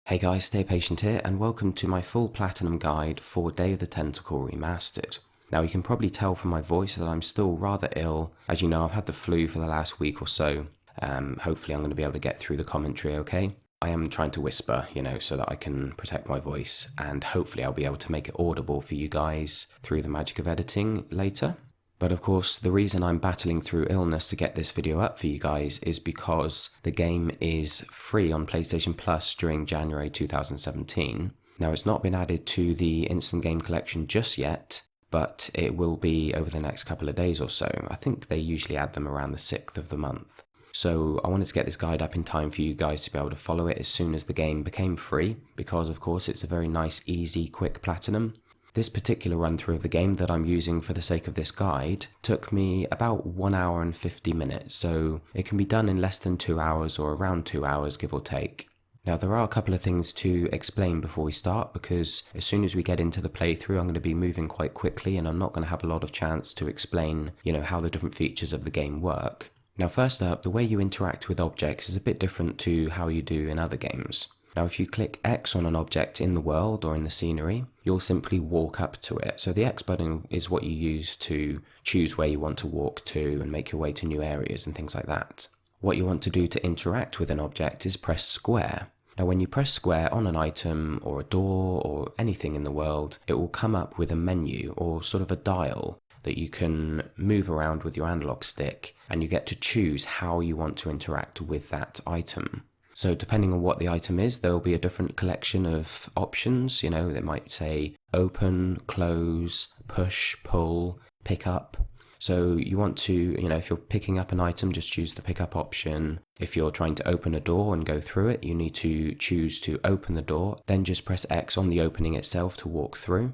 Hey guys, stay-patient here, and welcome to my full platinum guide for Day of the Tentacle Remastered. Now you can probably tell from my voice that I'm still rather ill. As you know, I've had the flu for the last week or so. Hopefully I'm going to be able to get through the commentary okay. I am trying to whisper, so that I can protect my voice, and hopefully I'll be able to make it audible for you guys through the magic of editing later. But of course, the reason I'm battling through illness to get this video up for you guys is because the game is free on PlayStation Plus during January 2017. Now, it's not been added to the Instant Game Collection just yet, but it will be over the next couple of days or so. I think they usually add them around the 6th of the month. So I wanted to get this guide up in time for you guys to be able to follow it as soon as the game became free, because of course it's a very nice, easy, quick platinum. This particular run through of the game that I'm using for the sake of this guide took me about 1 hour and 50 minutes, so it can be done in less than 2 hours or around 2 hours, give or take. Now there are a couple of things to explain before we start, because as soon as we get into the playthrough I'm going to be moving quite quickly and I'm not going to have a lot of chance to explain, how the different features of the game work. Now first up, the way you interact with objects is a bit different to how you do in other games. Now if you click X on an object in the world or in the scenery, you'll simply walk up to it. So the X button is what you use to choose where you want to walk to and make your way to new areas and things like that. What you want to do to interact with an object is press square. Now when you press square on an item or a door or anything in the world, it will come up with a menu or sort of a dial that you can move around with your analog stick, and you get to choose how you want to interact with that item. So depending on what the item is, there will be a different collection of options. They might say open, close, push, pull, pick up. So you want to, if you're picking up an item, just choose the pick up option. If you're trying to open a door and go through it, you need to choose to open the door, then just press X on the opening itself to walk through.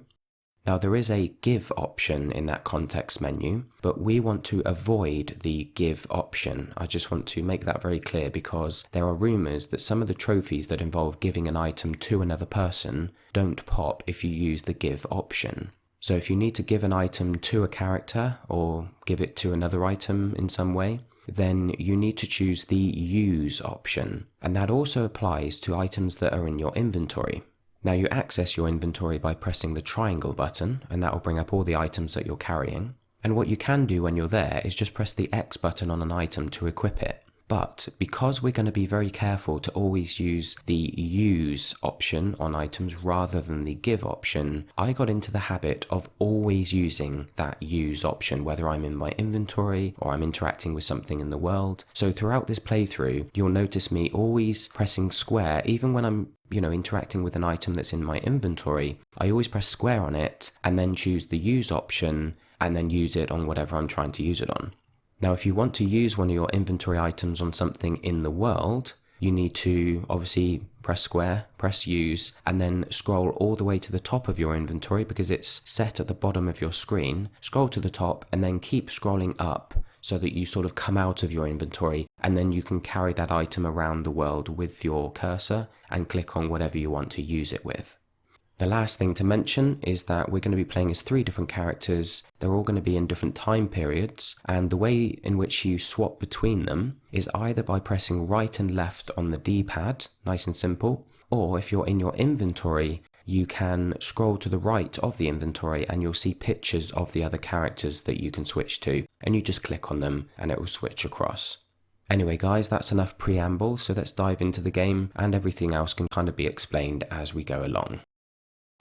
Now there is a give option in that context menu, but we want to avoid the give option. I just want to make that very clear because there are rumours that some of the trophies that involve giving an item to another person don't pop if you use the give option. So if you need to give an item to a character or give it to another item in some way, then you need to choose the use option. And that also applies to items that are in your inventory. Now you access your inventory by pressing the triangle button, and that will bring up all the items that you're carrying. And what you can do when you're there is just press the X button on an item to equip it. But because we're going to be very careful to always use the use option on items rather than the give option, I got into the habit of always using that use option, whether I'm in my inventory or I'm interacting with something in the world. So throughout this playthrough, you'll notice me always pressing square, even when I'm interacting with an item that's in my inventory. I always press square on it and then choose the use option and then use it on whatever I'm trying to use it on. Now, if you want to use one of your inventory items on something in the world, you need to obviously press square, press use, and then scroll all the way to the top of your inventory because it's set at the bottom of your screen. Scroll to the top and then keep scrolling up so that you sort of come out of your inventory, and then you can carry that item around the world with your cursor and click on whatever you want to use it with. The last thing to mention is that we're going to be playing as 3 different characters. They're all going to be in different time periods, and the way in which you swap between them is either by pressing right and left on the D-pad, nice and simple, or if you're in your inventory, you can scroll to the right of the inventory and you'll see pictures of the other characters that you can switch to, and you just click on them and it will switch across. Anyway guys, that's enough preamble, so let's dive into the game, and everything else can kind of be explained as we go along.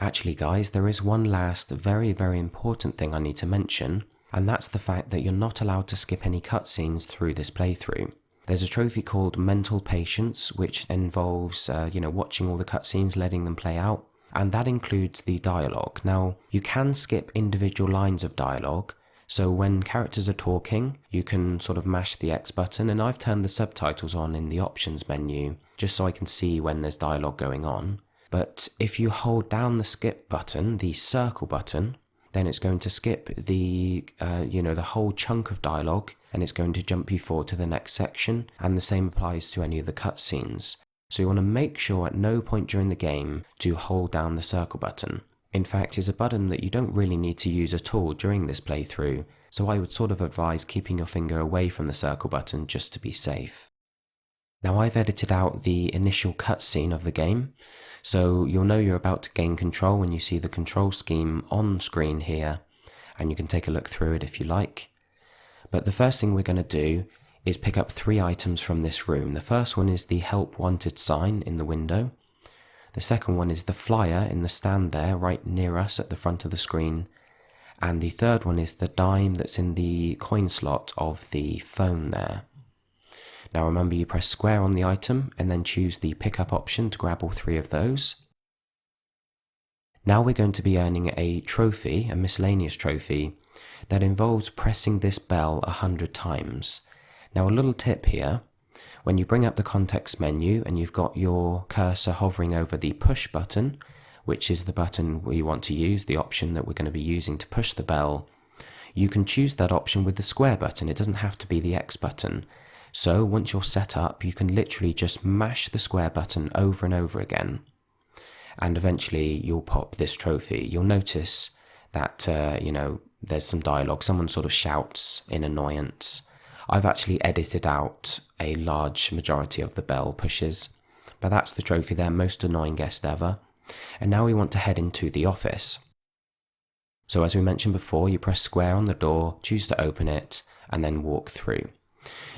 Actually guys, there is one last very, very important thing I need to mention, and that's the fact that you're not allowed to skip any cutscenes through this playthrough. There's a trophy called Mental Patience, which involves, watching all the cutscenes, letting them play out, and that includes the dialogue. Now, you can skip individual lines of dialogue, so when characters are talking, you can sort of mash the X button, and I've turned the subtitles on in the options menu, just so I can see when there's dialogue going on. But if you hold down the skip button, the circle button, then it's going to skip the whole chunk of dialogue, and it's going to jump you forward to the next section, and the same applies to any of the cutscenes. So you want to make sure at no point during the game to hold down the circle button. In fact, it's a button that you don't really need to use at all during this playthrough, so I would sort of advise keeping your finger away from the circle button just to be safe. Now I've edited out the initial cutscene of the game, so you'll know you're about to gain control when you see the control scheme on screen here, and you can take a look through it if you like. But the first thing we're going to do is pick up 3 items from this room. The first one is the help wanted sign in the window. The second one is the flyer in the stand there right near us at the front of the screen. And the third one is the dime that's in the coin slot of the phone there. Now remember, you press square on the item and then choose the pickup option to grab all 3 of those. Now we're going to be earning a trophy, a miscellaneous trophy, that involves pressing this bell 100 times. Now a little tip here, when you bring up the context menu and you've got your cursor hovering over the push button, which is the button we want to use, the option that we're going to be using to push the bell, you can choose that option with the square button. It doesn't have to be the X button. So once you're set up, you can literally just mash the square button over and over again. And eventually you'll pop this trophy. You'll notice that, there's some dialogue. Someone sort of shouts in annoyance. I've actually edited out a large majority of the bell pushes. But that's the trophy there, most annoying guest ever. And now we want to head into the office. So as we mentioned before, you press square on the door, choose to open it, and then walk through.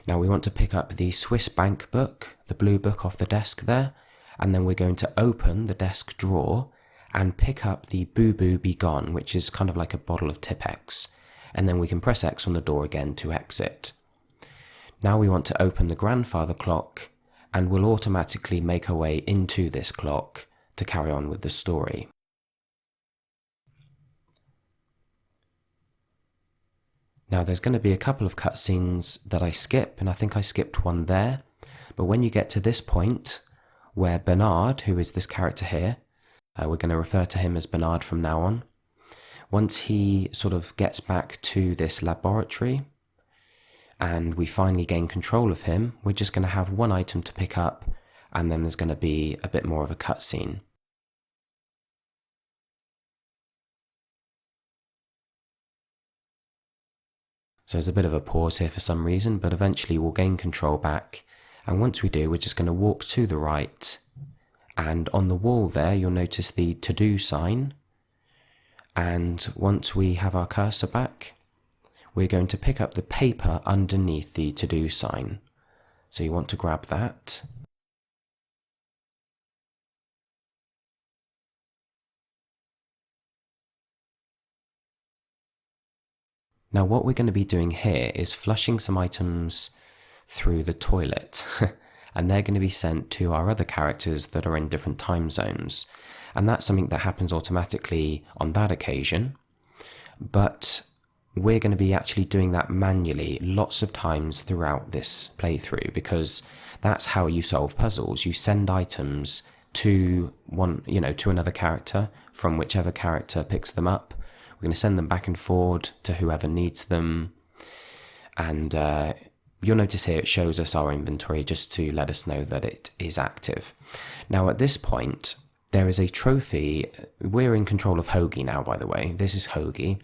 Now we want to pick up the Swiss bank book, the blue book off the desk there, and then we're going to open the desk drawer and pick up the Boo Boo Be Gone, which is kind of like a bottle of Tipp-Ex, and then we can press X on the door again to exit. Now we want to open the grandfather clock, and we'll automatically make our way into this clock to carry on with the story. Now there's going to be a couple of cutscenes that I skip, and I think I skipped one there, but when you get to this point, where Bernard, who is this character here, we're going to refer to him as Bernard from now on, once he sort of gets back to this laboratory, and we finally gain control of him, we're just going to have one item to pick up, and then there's going to be a bit more of a cutscene. So there's a bit of a pause here for some reason, but eventually we'll gain control back, and once we do, we're just going to walk to the right, and on the wall there you'll notice the to-do sign, and once we have our cursor back, we're going to pick up the paper underneath the to-do sign. So you want to grab that. Now what we're going to be doing here is flushing some items through the toilet, and they're going to be sent to our other characters that are in different time zones. And that's something that happens automatically on that occasion, but we're going to be actually doing that manually lots of times throughout this playthrough, because that's how you solve puzzles. You send items to to another character from whichever character picks them up. We're going to send them back and forward to whoever needs them, and you'll notice here it shows us our inventory just to let us know that it is active. Now at this point, there is a trophy. We're in control of Hoagie now, by the way. This is Hoagie.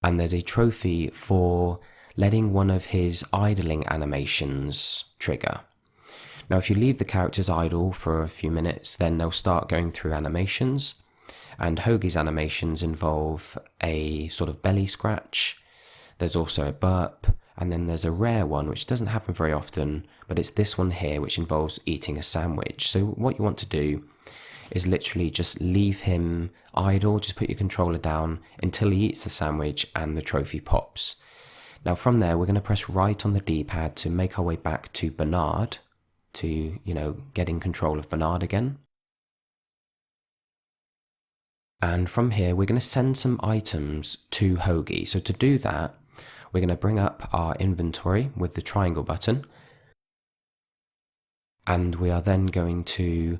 And there's a trophy for letting one of his idling animations trigger. Now if you leave the characters idle for a few minutes, then they'll start going through animations, and Hoagie's animations involve a sort of belly scratch. There's also a burp, and then there's a rare one which doesn't happen very often, but it's this one here which involves eating a sandwich. So what you want to do is literally just leave him idle, just put your controller down until he eats the sandwich and the trophy pops. Now from there we're going to press right on the D-pad to make our way back to Bernard, to, get in control of Bernard again. And from here we're going to send some items to Hoagie. So to do that, we're going to bring up our inventory with the triangle button, and we are then going to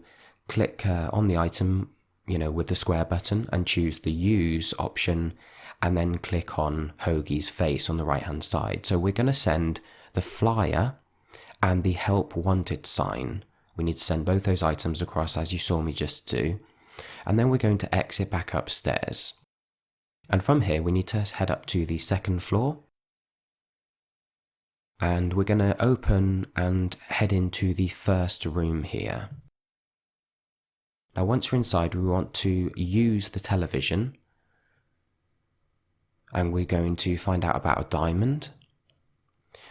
click on the item, with the square button, and choose the use option, and then click on Hoagie's face on the right hand side. So we're going to send the flyer and the help wanted sign. We need to send both those items across as you saw me just do, and then we're going to exit back upstairs. And from here we need to head up to the second floor, And we're going to open and head into the first room here. Now once we're inside, we want to use the television, and we're going to find out about a diamond.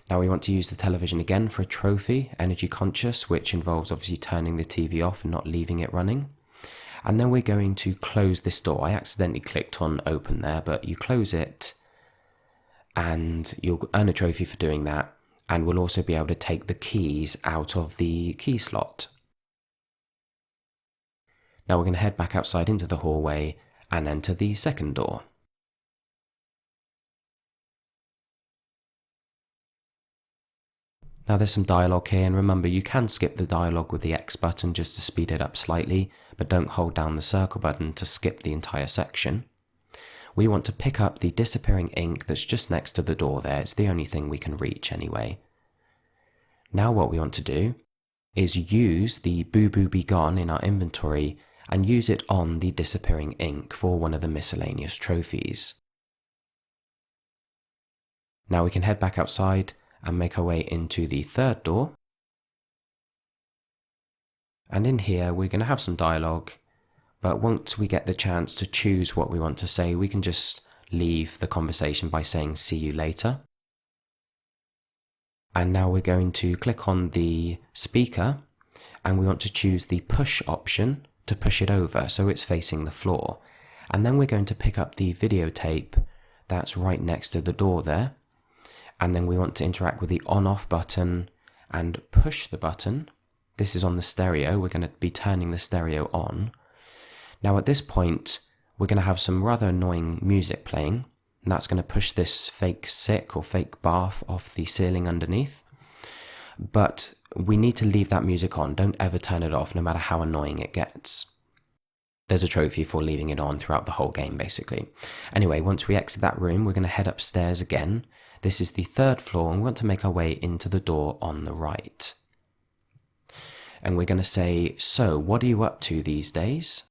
Now we want to use the television again for a trophy, Energy Conscious, which involves obviously turning the TV off and not leaving it running. And then we're going to close this door. I accidentally clicked on open there, but you close it and you'll earn a trophy for doing that. And we'll also be able to take the keys out of the key slot. Now we're going to head back outside into the hallway and enter the second door. Now there's some dialogue here, and remember you can skip the dialogue with the X button just to speed it up slightly, but don't hold down the circle button to skip the entire section. We want to pick up the disappearing ink that's just next to the door there. It's the only thing we can reach anyway. Now what we want to do is use the Boo Boo Be Gone in our inventory and use it on the disappearing ink for one of the miscellaneous trophies. Now we can head back outside and make our way into the third door. And in here we're going to have some dialogue, but once we get the chance to choose what we want to say, we can just leave the conversation by saying see you later. And now we're going to click on the speaker, and we want to choose the push option to push it over so it's facing the floor. And then we're going to pick up the videotape that's right next to the door there. And then we want to interact with the on-off button and push the button. This is on the stereo. We're going to be turning the stereo on. Now at this point, we're going to have some rather annoying music playing, and that's going to push this fake sick or fake bath off the ceiling underneath. But we need to leave that music on. Don't ever turn it off, no matter how annoying it gets. There's a trophy for leaving it on throughout the whole game, basically. Anyway, once we exit that room, we're going to head upstairs again. This is the third floor, and we want to make our way into the door on the right. And we're going to say, so what are you up to these days?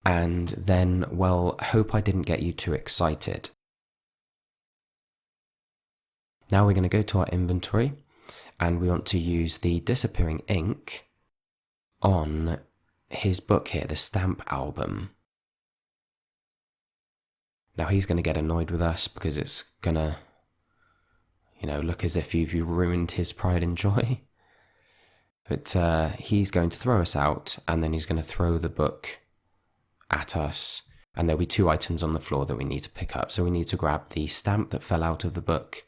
And then, well, hope I didn't get you too excited. Now we're going to go to our inventory, and we want to use the disappearing ink on his book here, the stamp album. Now he's going to get annoyed with us because it's going to, look as if you've ruined his pride and joy. But he's going to throw us out, and then he's going to throw the book at us. And there'll be two items on the floor that we need to pick up. So we need to grab the stamp that fell out of the book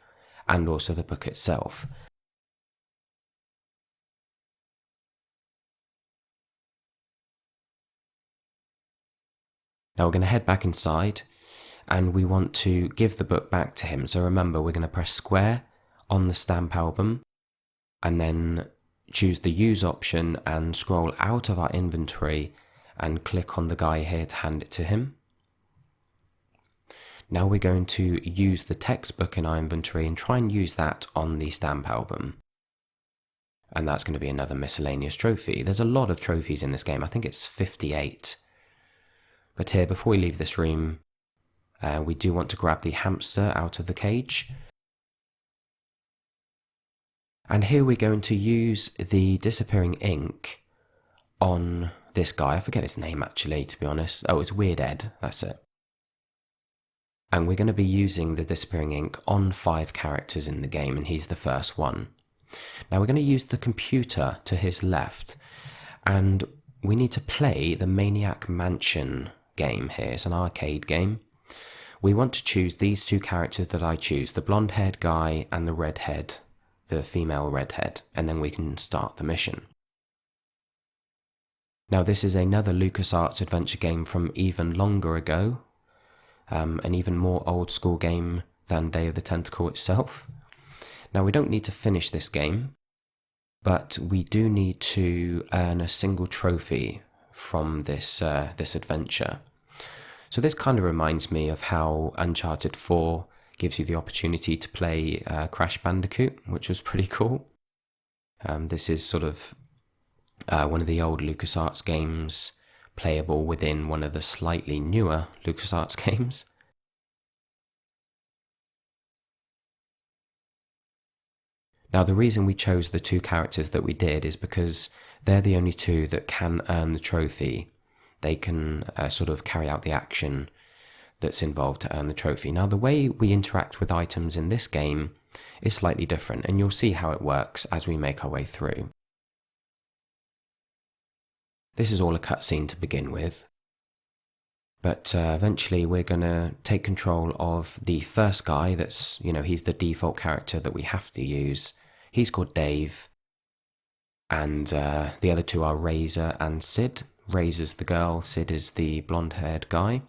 and also the book itself. Now we're going to head back inside, and we want to give the book back to him. So remember, we're going to press square on the stamp album and then choose the use option and scroll out of our inventory and click on the guy here to hand it to him. Now we're going to use the textbook in our inventory and try and use that on the stamp album. And that's going to be another miscellaneous trophy. There's a lot of trophies in this game. I think it's 58. But here, before we leave this room, we do want to grab the hamster out of the cage. And here we're going to use the disappearing ink on this guy. I forget his name actually, to be honest. Oh, it's Weird Ed, that's it. And we're going to be using the disappearing ink on 5 characters in the game, and he's the first one. Now we're going to use the computer to his left, and we need to play the Maniac Mansion game here. It's an arcade game. We want to choose these 2 characters that I choose, the blonde-haired guy and the redhead, the female redhead, and then we can start the mission. Now this is another LucasArts adventure game from even longer ago, an even more old school game than Day of the Tentacle itself. Now we don't need to finish this game, but we do need to earn a single trophy from this adventure. So this kind of reminds me of how Uncharted 4 gives you the opportunity to play Crash Bandicoot, which was pretty cool. This is sort of one of the old LucasArts games playable within one of the slightly newer LucasArts games. Now, the reason we chose the two characters that we did is because they're the only two that can earn the trophy. They can sort of carry out the action that's involved to earn the trophy. Now, the way we interact with items in this game is slightly different, and you'll see how it works as we make our way through. This is all a cutscene to begin with, but eventually we're going to take control of the first guy that's, he's the default character that we have to use. He's called Dave, and the other two are Razor and Sid. Razor's the girl, Sid is the blonde-haired guy.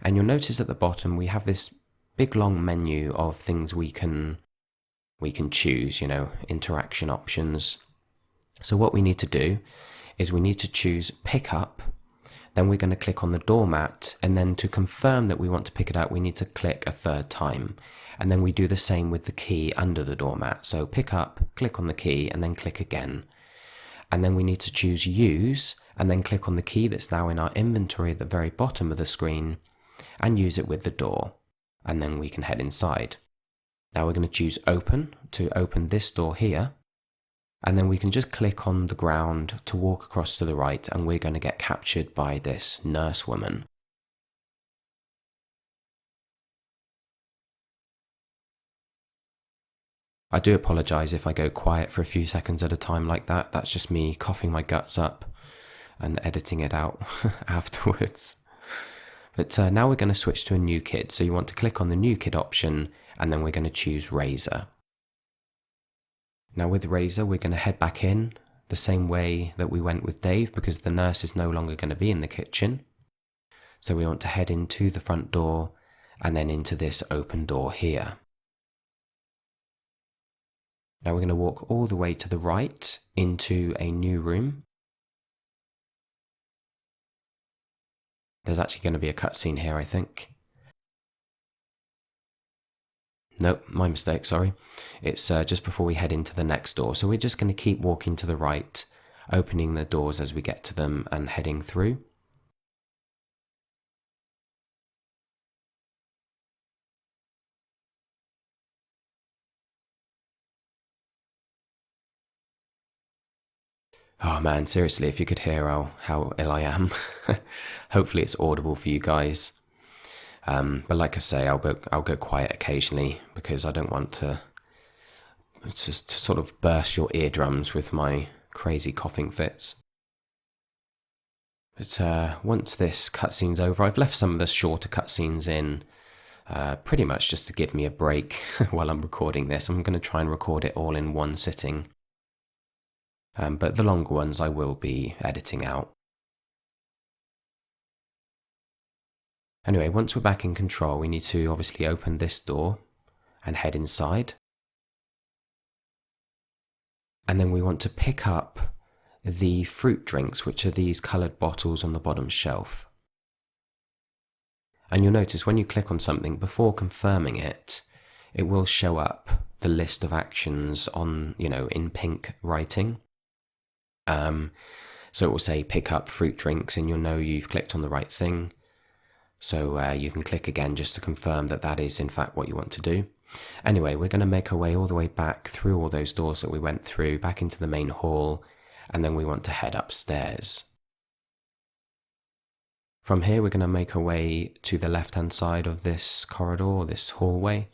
And you'll notice at the bottom we have this big long menu of things we can choose, interaction options. So what we need to do is we need to choose pick up, then we're going to click on the doormat, and then to confirm that we want to pick it up we need to click a third time. And then we do the same with the key under the doormat. So pick up, click on the key, and then click again. And then we need to choose use, and then click on the key that's now in our inventory at the very bottom of the screen, and use it with the door. And then we can head inside. Now we're going to choose open to open this door here. And then we can just click on the ground to walk across to the right, and we're going to get captured by this nurse woman. I do apologise if I go quiet for a few seconds at a time like that. That's just me coughing my guts up and editing it out afterwards. But now we're going to switch to a new kid. So you want to click on the new kid option, and then we're going to choose Razor. Now with Razor, we're going to head back in the same way that we went with Dave, because the nurse is no longer going to be in the kitchen. So we want to head into the front door and then into this open door here. Now we're going to walk all the way to the right into a new room. There's actually going to be a cutscene here, I think. Nope, my mistake, sorry. It's just before we head into the next door. So we're just going to keep walking to the right, opening the doors as we get to them and heading through. Oh man, seriously, if you could hear how ill I am. Hopefully it's audible for you guys. But like I say, I'll go quiet occasionally because I don't want to sort of burst your eardrums with my crazy coughing fits. But once this cutscene's over, I've left some of the shorter cutscenes in, pretty much just to give me a break while I'm recording this. I'm going to try and record it all in one sitting. But the longer ones I will be editing out. Anyway, once we're back in control, we need to obviously open this door and head inside. And then we want to pick up the fruit drinks, which are these coloured bottles on the bottom shelf. And you'll notice when you click on something, before confirming it, it will show up the list of actions on, in pink writing. So it will say pick up fruit drinks, and you'll know you've clicked on the right thing. So you can click again just to confirm that that is in fact what you want to do. Anyway, we're going to make our way all the way back through all those doors that we went through, back into the main hall, and then we want to head upstairs. From here, we're going to make our way to the left-hand side of this corridor, this hallway.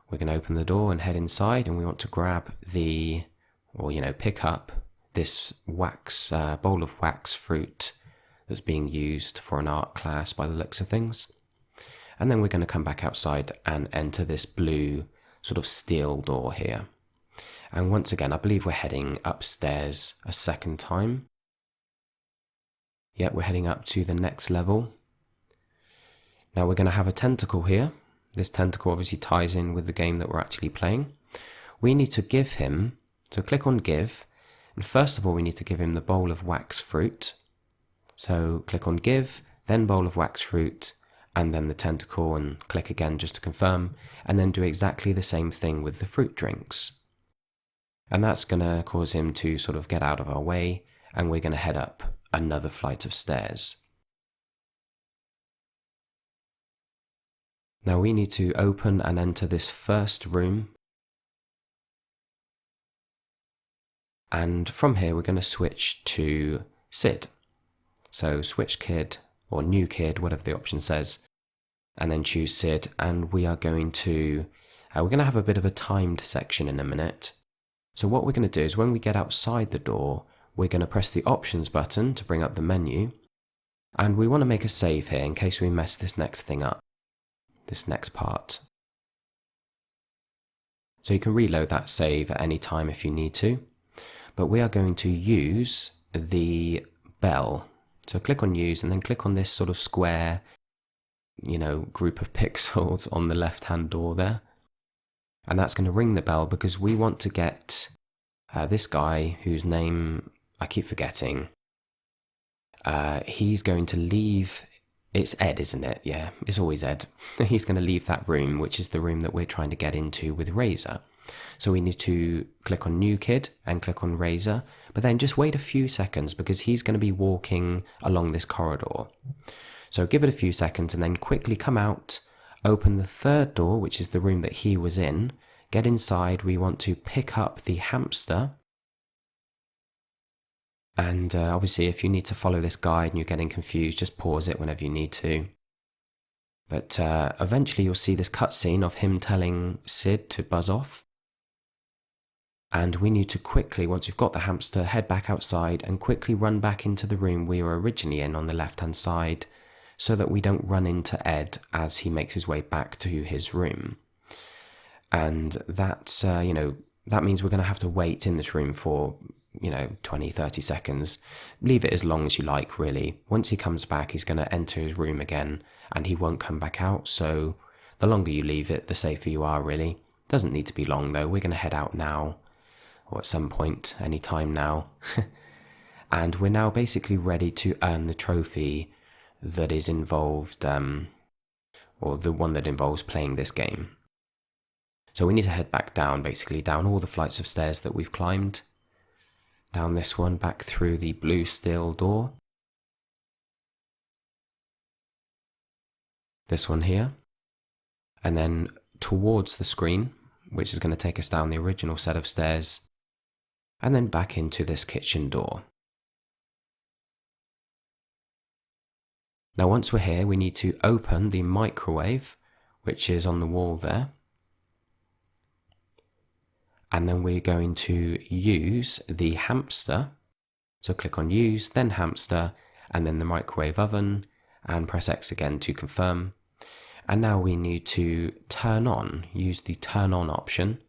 We're going to open the door and head inside, and we want to grab pick up this bowl of wax fruit that's being used for an art class by the looks of things. And then we're going to come back outside and enter this blue sort of steel door here. And once again, I believe we're heading upstairs a second time. Yeah, we're heading up to the next level. Now we're going to have a tentacle here. This tentacle obviously ties in with the game that we're actually playing. We need to give him, so click on give, and first of all we need to give him the bowl of wax fruit. So click on give, then bowl of wax fruit, and then the tentacle, and click again just to confirm, and then do exactly the same thing with the fruit drinks. And that's going to cause him to sort of get out of our way, and we're going to head up another flight of stairs. Now we need to open and enter this first room. And from here, we're going to switch to Sid. So switch kid or new kid, whatever the option says, and then choose Sid. And we are going to, we're going to have a bit of a timed section in a minute. So what we're going to do is when we get outside the door, we're going to press the options button to bring up the menu. And we want to make a save here in case we mess this next thing up, this next part. So you can reload that save at any time if you need to. But we are going to use the bell. So click on use and then click on this sort of square, group of pixels on the left-hand door there. And that's going to ring the bell because we want to get this guy whose name I keep forgetting. He's going to leave. It's Ed, isn't it? Yeah, it's always Ed. He's going to leave that room, which is the room that we're trying to get into with Razor. So we need to click on New Kid and click on Razor, but then just wait a few seconds because he's going to be walking along this corridor. So give it a few seconds and then quickly come out, open the third door, which is the room that he was in, get inside. We want to pick up the hamster. And obviously, if you need to follow this guide and you're getting confused, just pause it whenever you need to. But eventually you'll see this cutscene of him telling Sid to buzz off. And we need to quickly, once we've got the hamster, head back outside and quickly run back into the room we were originally in on the left-hand side so that we don't run into Ed as he makes his way back to his room. And that's, that means we're going to have to wait in this room for 20, 30 seconds. Leave it as long as you like, really. Once he comes back, he's going to enter his room again and he won't come back out. So the longer you leave it, the safer you are, really. Doesn't need to be long, though. We're going to head out now, or at some point, any time now. And we're now basically ready to earn the trophy that is involved, or the one that involves playing this game. So we need to head back down, basically, down all the flights of stairs that we've climbed. Down this one, back through the blue steel door. This one here. And then towards the screen, which is going to take us down the original set of stairs. And then back into this kitchen door. Now once we're here, we need to open the microwave, which is on the wall there. And then we're going to use the hamster. So click on use, then hamster, and then the microwave oven, and press X again to confirm. And now we need to use the turn on option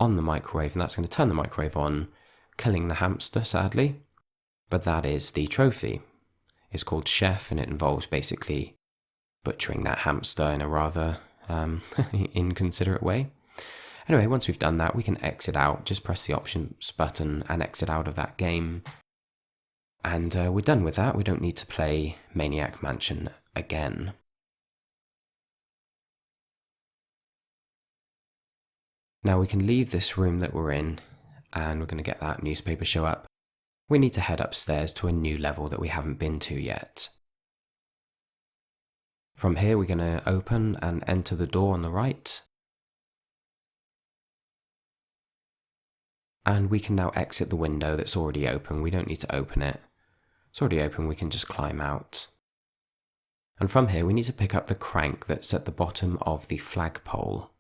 on the microwave, and that's going to turn the microwave on, killing the hamster, sadly. But that is the trophy. It's called Chef, and it involves basically butchering that hamster in a rather inconsiderate way. Anyway, once we've done that, we can exit out. Just press the options button and exit out of that game. And we're done with that. We don't need to play Maniac Mansion again. Now we can leave this room that we're in, and we're going to get that newspaper show up. We need to head upstairs to a new level that we haven't been to yet. From here, we're going to open and enter the door on the right. And we can now exit the window that's already open. We don't need to open it. It's already open, we can just climb out. And from here, we need to pick up the crank that's at the bottom of the flagpole.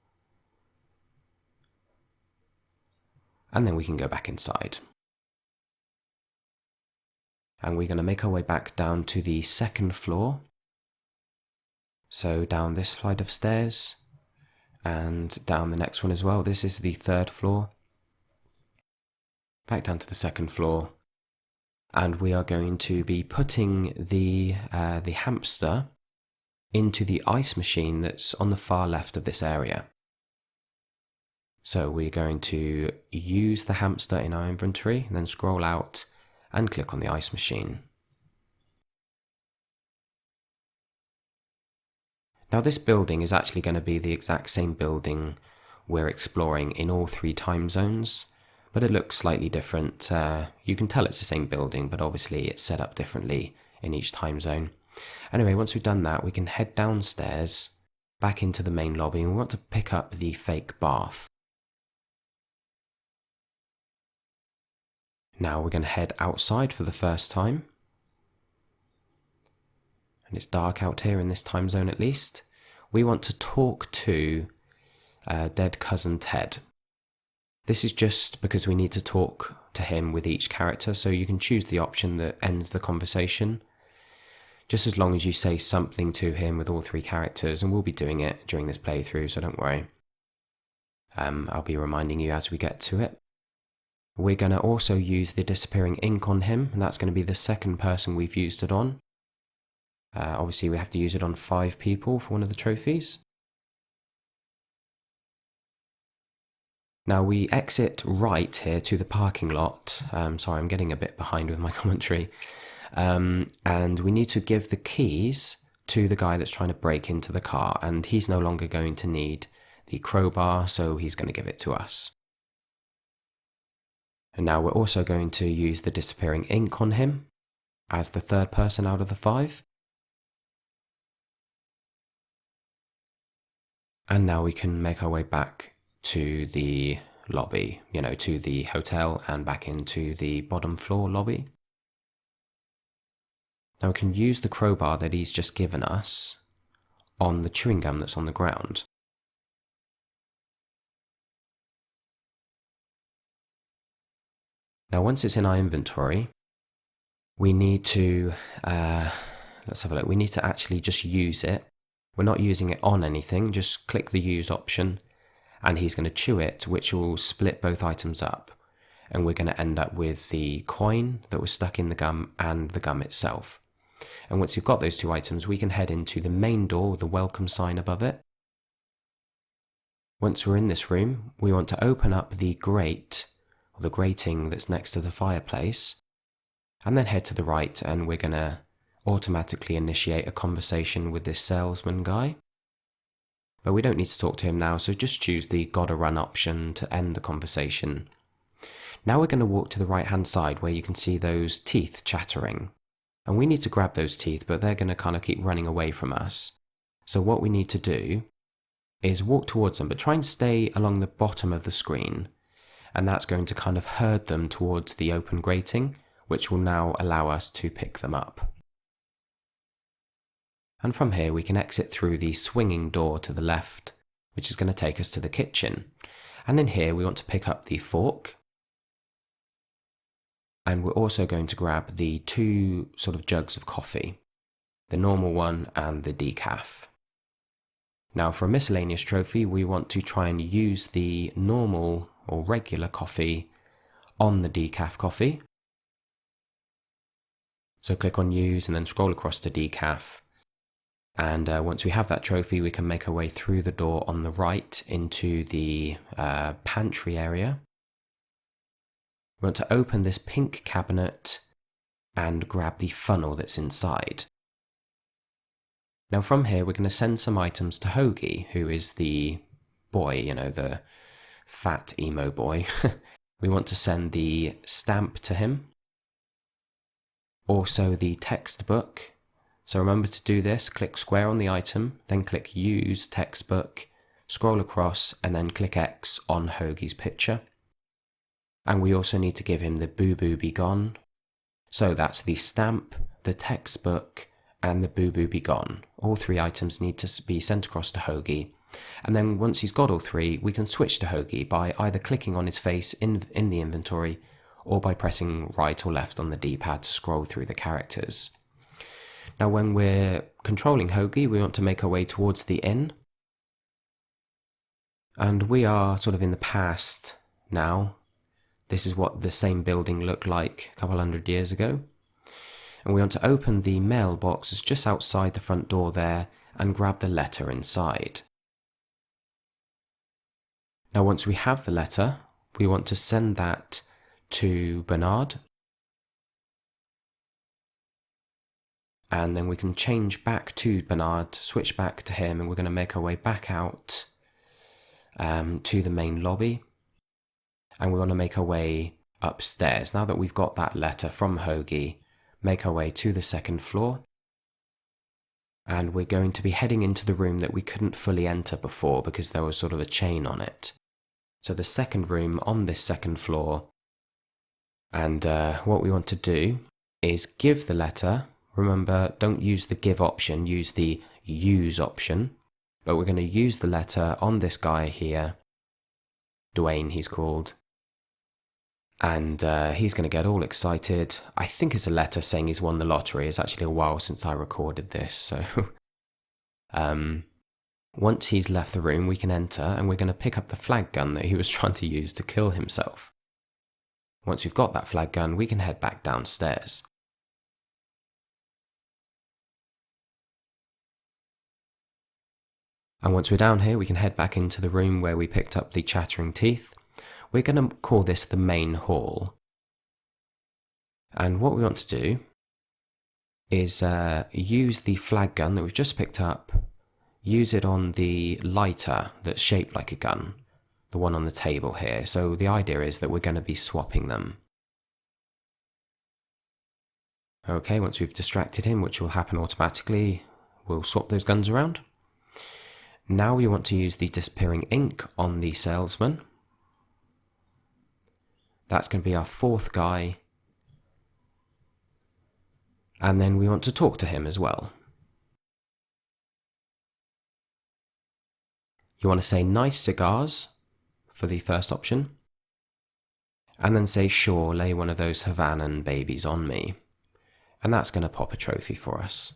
And then we can go back inside. And we're going to make our way back down to the second floor. So down this flight of stairs, and down the next one as well. This is the third floor. Back down to the second floor. And we are going to be putting the hamster into the ice machine that's on the far left of this area. So we're going to use the hamster in our inventory, and then scroll out and click on the ice machine. Now this building is actually going to be the exact same building we're exploring in all 3 time zones, but it looks slightly different. You can tell it's the same building, but obviously it's set up differently in each time zone. Anyway, once we've done that, we can head downstairs, back into the main lobby, and we want to pick up the fake bath. Now we're going to head outside for the first time. And it's dark out here in this time zone at least. We want to talk to dead cousin Ted. This is just because we need to talk to him with each character, so you can choose the option that ends the conversation. Just as long as you say something to him with all 3 characters, and we'll be doing it during this playthrough, so don't worry. I'll be reminding you as we get to it. We're going to also use the disappearing ink on him, and that's going to be the second person we've used it on. Obviously we have to use it on 5 people for one of the trophies. Now we exit right here to the parking lot. Sorry, I'm getting a bit behind with my commentary. And we need to give the keys to the guy that's trying to break into the car, and he's no longer going to need the crowbar, so he's going to give it to us. And now we're also going to use the disappearing ink on him as the third person out of the 5. And now we can make our way back to the lobby, to the hotel and back into the bottom floor lobby. Now we can use the crowbar that he's just given us on the chewing gum that's on the ground. Now once it's in our inventory, we need to, let's have a look, we need to actually just use it. We're not using it on anything, just click the use option and he's going to chew it, which will split both items up. And we're going to end up with the coin that was stuck in the gum and the gum itself. And once you've got those 2 items, we can head into the main door with the welcome sign above it. Once we're in this room, we want to open up the grate, or the grating that's next to the fireplace, and then head to the right, and we're going to automatically initiate a conversation with this salesman guy. But we don't need to talk to him now, so just choose the gotta run option to end the conversation. Now we're going to walk to the right hand side where you can see those teeth chattering. And we need to grab those teeth, but they're going to kind of keep running away from us. So what we need to do is walk towards them, but try and stay along the bottom of the screen. And that's going to kind of herd them towards the open grating, which will now allow us to pick them up. And from here we can exit through the swinging door to the left, which is going to take us to the kitchen. And in here we want to pick up the fork. And we're also going to grab the 2 sort of jugs of coffee, the normal one and the decaf. Now for a miscellaneous trophy, we want to try and use the normal or regular coffee on the decaf coffee. So click on use and then scroll across to decaf. And once we have that trophy, we can make our way through the door on the right into the pantry area. We want to open this pink cabinet and grab the funnel that's inside. Now from here we're going to send some items to Hoagie, who is the boy, the fat emo boy. We want to send the stamp to him. Also the textbook. So remember to do this, click square on the item, then click use textbook, scroll across and then click X on Hoagie's picture. And we also need to give him the boo boo be gone. So that's the stamp, the textbook and the boo boo be gone. All 3 items need to be sent across to Hoagie. And then once he's got all 3, we can switch to Hoagie by either clicking on his face in the inventory or by pressing right or left on the D-pad to scroll through the characters. Now when we're controlling Hoagie, we want to make our way towards the inn. And we are sort of in the past now. This is what the same building looked like a couple hundred years ago. And we want to open the mailbox that's just outside the front door there and grab the letter inside. Now once we have the letter, we want to send that to Bernard. And then we can change back to Bernard, switch back to him, and we're going to make our way back out to the main lobby. And we want to make our way upstairs. Now that we've got that letter from Hoagie, make our way to the 2nd floor. And we're going to be heading into the room that we couldn't fully enter before because there was sort of a chain on it. So the 2nd room on this 2nd floor And what we want to do is give the letter. Remember, don't use the give option, use the use option. But we're going to use the letter on this guy here. Dwayne, he's called. And he's going to get all excited. I think it's a letter saying he's won the lottery. It's actually a while since I recorded this, so... once he's left the room, we can enter, and we're going to pick up the flag gun that he was trying to use to kill himself. Once we've got that flag gun, we can head back downstairs. And once we're down here, we can head back into the room where we picked up the chattering teeth. We're going to call this the main hall. And what we want to do is use the flag gun that we've just picked up, use it on the lighter that's shaped like a gun, the one on the table here. So the idea is that we're going to be swapping them. Okay, once we've distracted him, which will happen automatically, we'll swap those guns around. Now we want to use the disappearing ink on the salesman. That's going to be our fourth guy. And then we want to talk to him as well. You want to say nice cigars for the first option. And then say sure, lay one of those Havanan babies on me. And that's going to pop a trophy for us.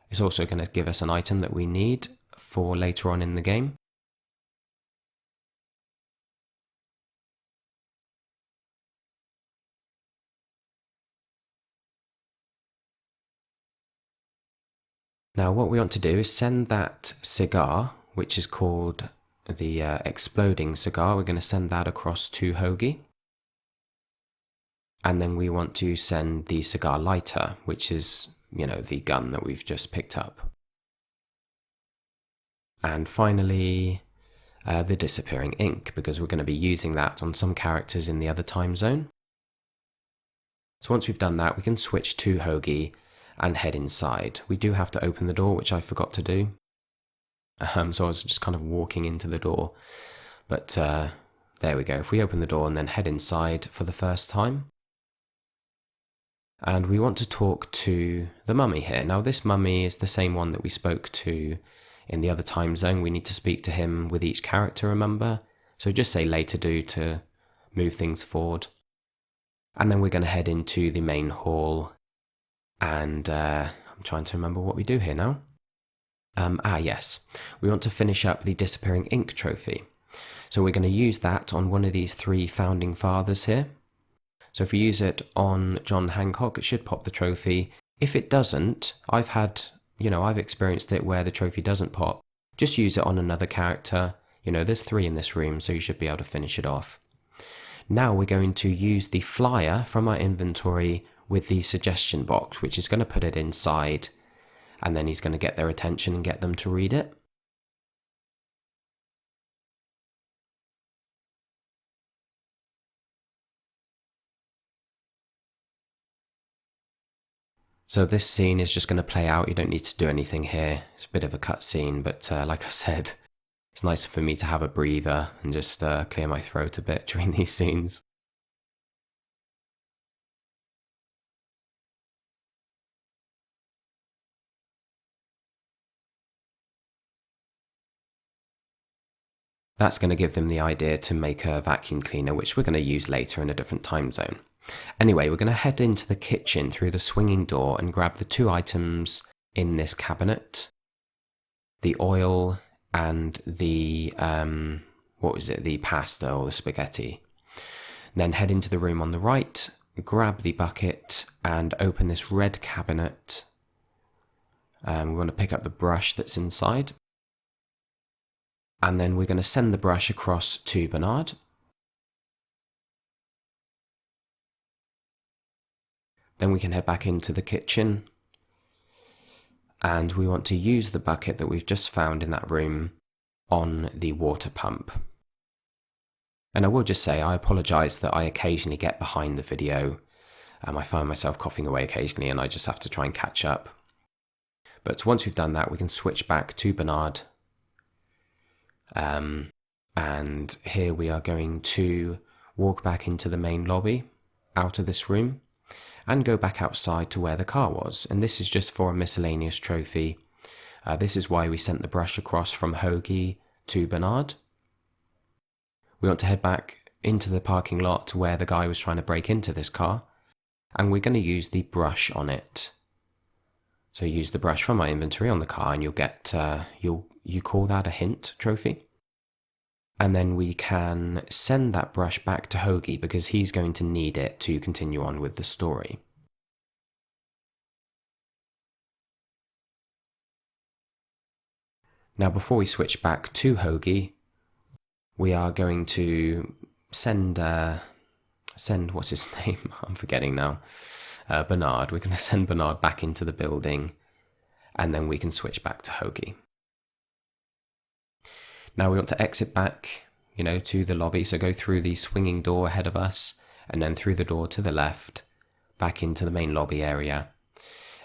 It's also going to give us an item that we need for later on in the game. Now what we want to do is send that cigar, which is called the exploding cigar, we're going to send that across to Hoagie. And then we want to send the cigar lighter, which is, the gun that we've just picked up. And finally, the disappearing ink, because we're going to be using that on some characters in the other time zone. So once we've done that, we can switch to Hoagie and head inside. We do have to open the door, which I forgot to do. So I was just kind of walking into the door. But there we go. If we open the door and then head inside for the first time. And we want to talk to the mummy here. Now this mummy is the same one that we spoke to in the other time zone. We need to speak to him with each character, remember? So just say later do to move things forward. And then we're going to head into the main hall. And I'm trying to remember what we do here now. Yes. We want to finish up the disappearing ink trophy. So we're going to use that on one of these three founding fathers here. So if we use it on John Hancock, it should pop the trophy. If it doesn't, I've experienced it where the trophy doesn't pop. Just use it on another character. There's three in this room, so you should be able to finish it off. Now we're going to use the flyer from our inventory with the suggestion box, which is going to put it inside, and then he's going to get their attention and get them to read it. So this scene is just going to play out. You don't need to do anything here. It's a bit of a cut scene, but like I said, it's nice for me to have a breather and just clear my throat a bit during these scenes. That's going to give them the idea to make a vacuum cleaner, which we're going to use later in a different time zone. Anyway, we're going to head into the kitchen through the swinging door and grab the two items in this cabinet. The oil and the, the pasta or the spaghetti. Then head into the room on the right, grab the bucket and open this red cabinet. We want to pick up the brush that's inside. And then we're going to send the brush across to Bernard. Then we can head back into the kitchen. And we want to use the bucket that we've just found in that room on the water pump. And I will just say, I apologise that I occasionally get behind the video. I find myself coughing away occasionally and I just have to try and catch up. But once we've done that, we can switch back to Bernard. And here we are going to walk back into the main lobby, out of this room, and go back outside to where the car was. And this is just for a miscellaneous trophy. This is why we sent the brush across from Hoagie to Bernard. We want to head back into the parking lot to where the guy was trying to break into this car, and we're going to use the brush on it. So use the brush from my inventory on the car, and you'll get, you call that a hint trophy. And then we can send that brush back to Hoagie because he's going to need it to continue on with the story. Now before we switch back to Hoagie, we are going to send what's his name? I'm forgetting now. Bernard. We're going to send Bernard back into the building, and then we can switch back to Hoagie. Now we want to exit back, to the lobby. So go through the swinging door ahead of us, and then through the door to the left, back into the main lobby area.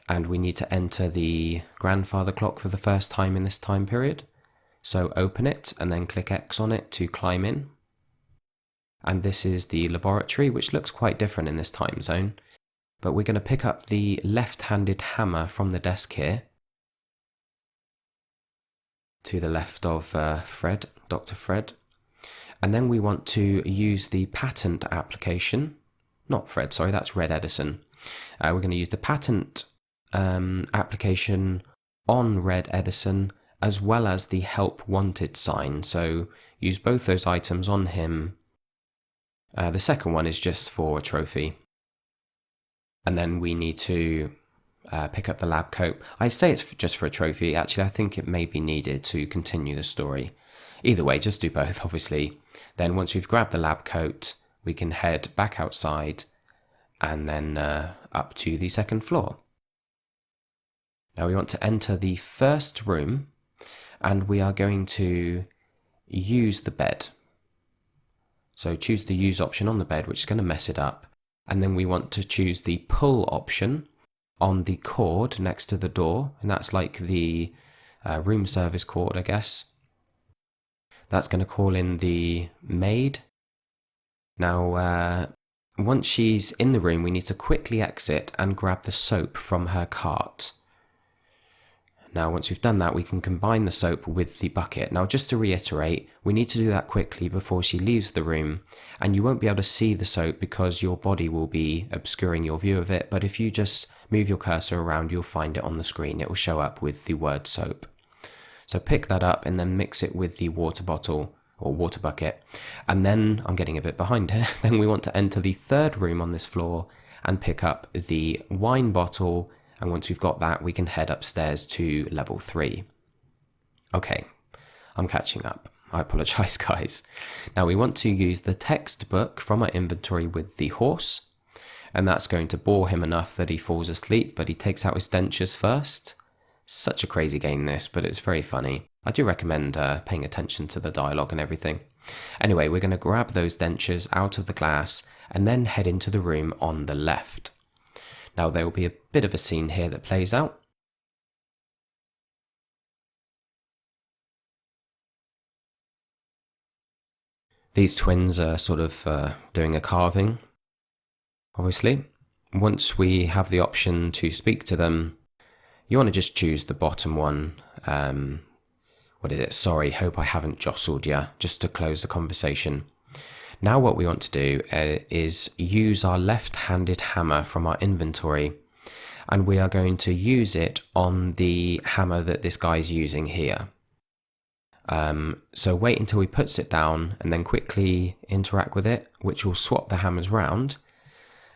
And we need to enter the grandfather clock for the first time in this time period. So open it and then click X on it to climb in. And this is the laboratory, which looks quite different in this time zone. But we're going to pick up the left-handed hammer from the desk here, to the left of Fred, Dr. Fred. And then we want to use the patent application, not Fred, sorry, that's Red Edison. We're going to use the patent application on Red Edison, as well as the help wanted sign. So use both those items on him. The second one is just for a trophy. And then we need to pick up the lab coat. I say it's just for a trophy. Actually, I think it may be needed to continue the story. Either way, just do both, obviously. Then once we've grabbed the lab coat, we can head back outside and then up to the second floor. Now we want to enter the first room, and we are going to use the bed. So choose the use option on the bed, which is going to mess it up. And then we want to choose the pull option on the cord next to the door, and that's like the room service cord, I guess. That's going to call in the maid. Now, once she's in the room, we need to quickly exit and grab the soap from her cart. Now, once we've done that, we can combine the soap with the bucket. Now, just to reiterate, we need to do that quickly before she leaves the room, and you won't be able to see the soap because your body will be obscuring your view of it, but if you just move your cursor around, you'll find it on the screen. It will show up with the word soap. So pick that up and then mix it with the water bottle or water bucket. And then, I'm getting a bit behind here, then we want to enter the third room on this floor and pick up the wine bottle. And once we've got that, we can head upstairs to level 3. Okay, I'm catching up. I apologise, guys. Now we want to use the textbook from our inventory with the horse. And that's going to bore him enough that he falls asleep, but he takes out his dentures first. Such a crazy game this, but it's very funny. I do recommend paying attention to the dialogue and everything. Anyway, we're going to grab those dentures out of the glass and then head into the room on the left. Now there will be a bit of a scene here that plays out. These twins are sort of doing a carving, obviously. Once we have the option to speak to them, you want to just choose the bottom one. What is it? Sorry, hope I haven't jostled you, just to close the conversation. Now what we want to do is use our left-handed hammer from our inventory, and we are going to use it on the hammer that this guy's using here. So wait until he puts it down and then quickly interact with it, which will swap the hammers round.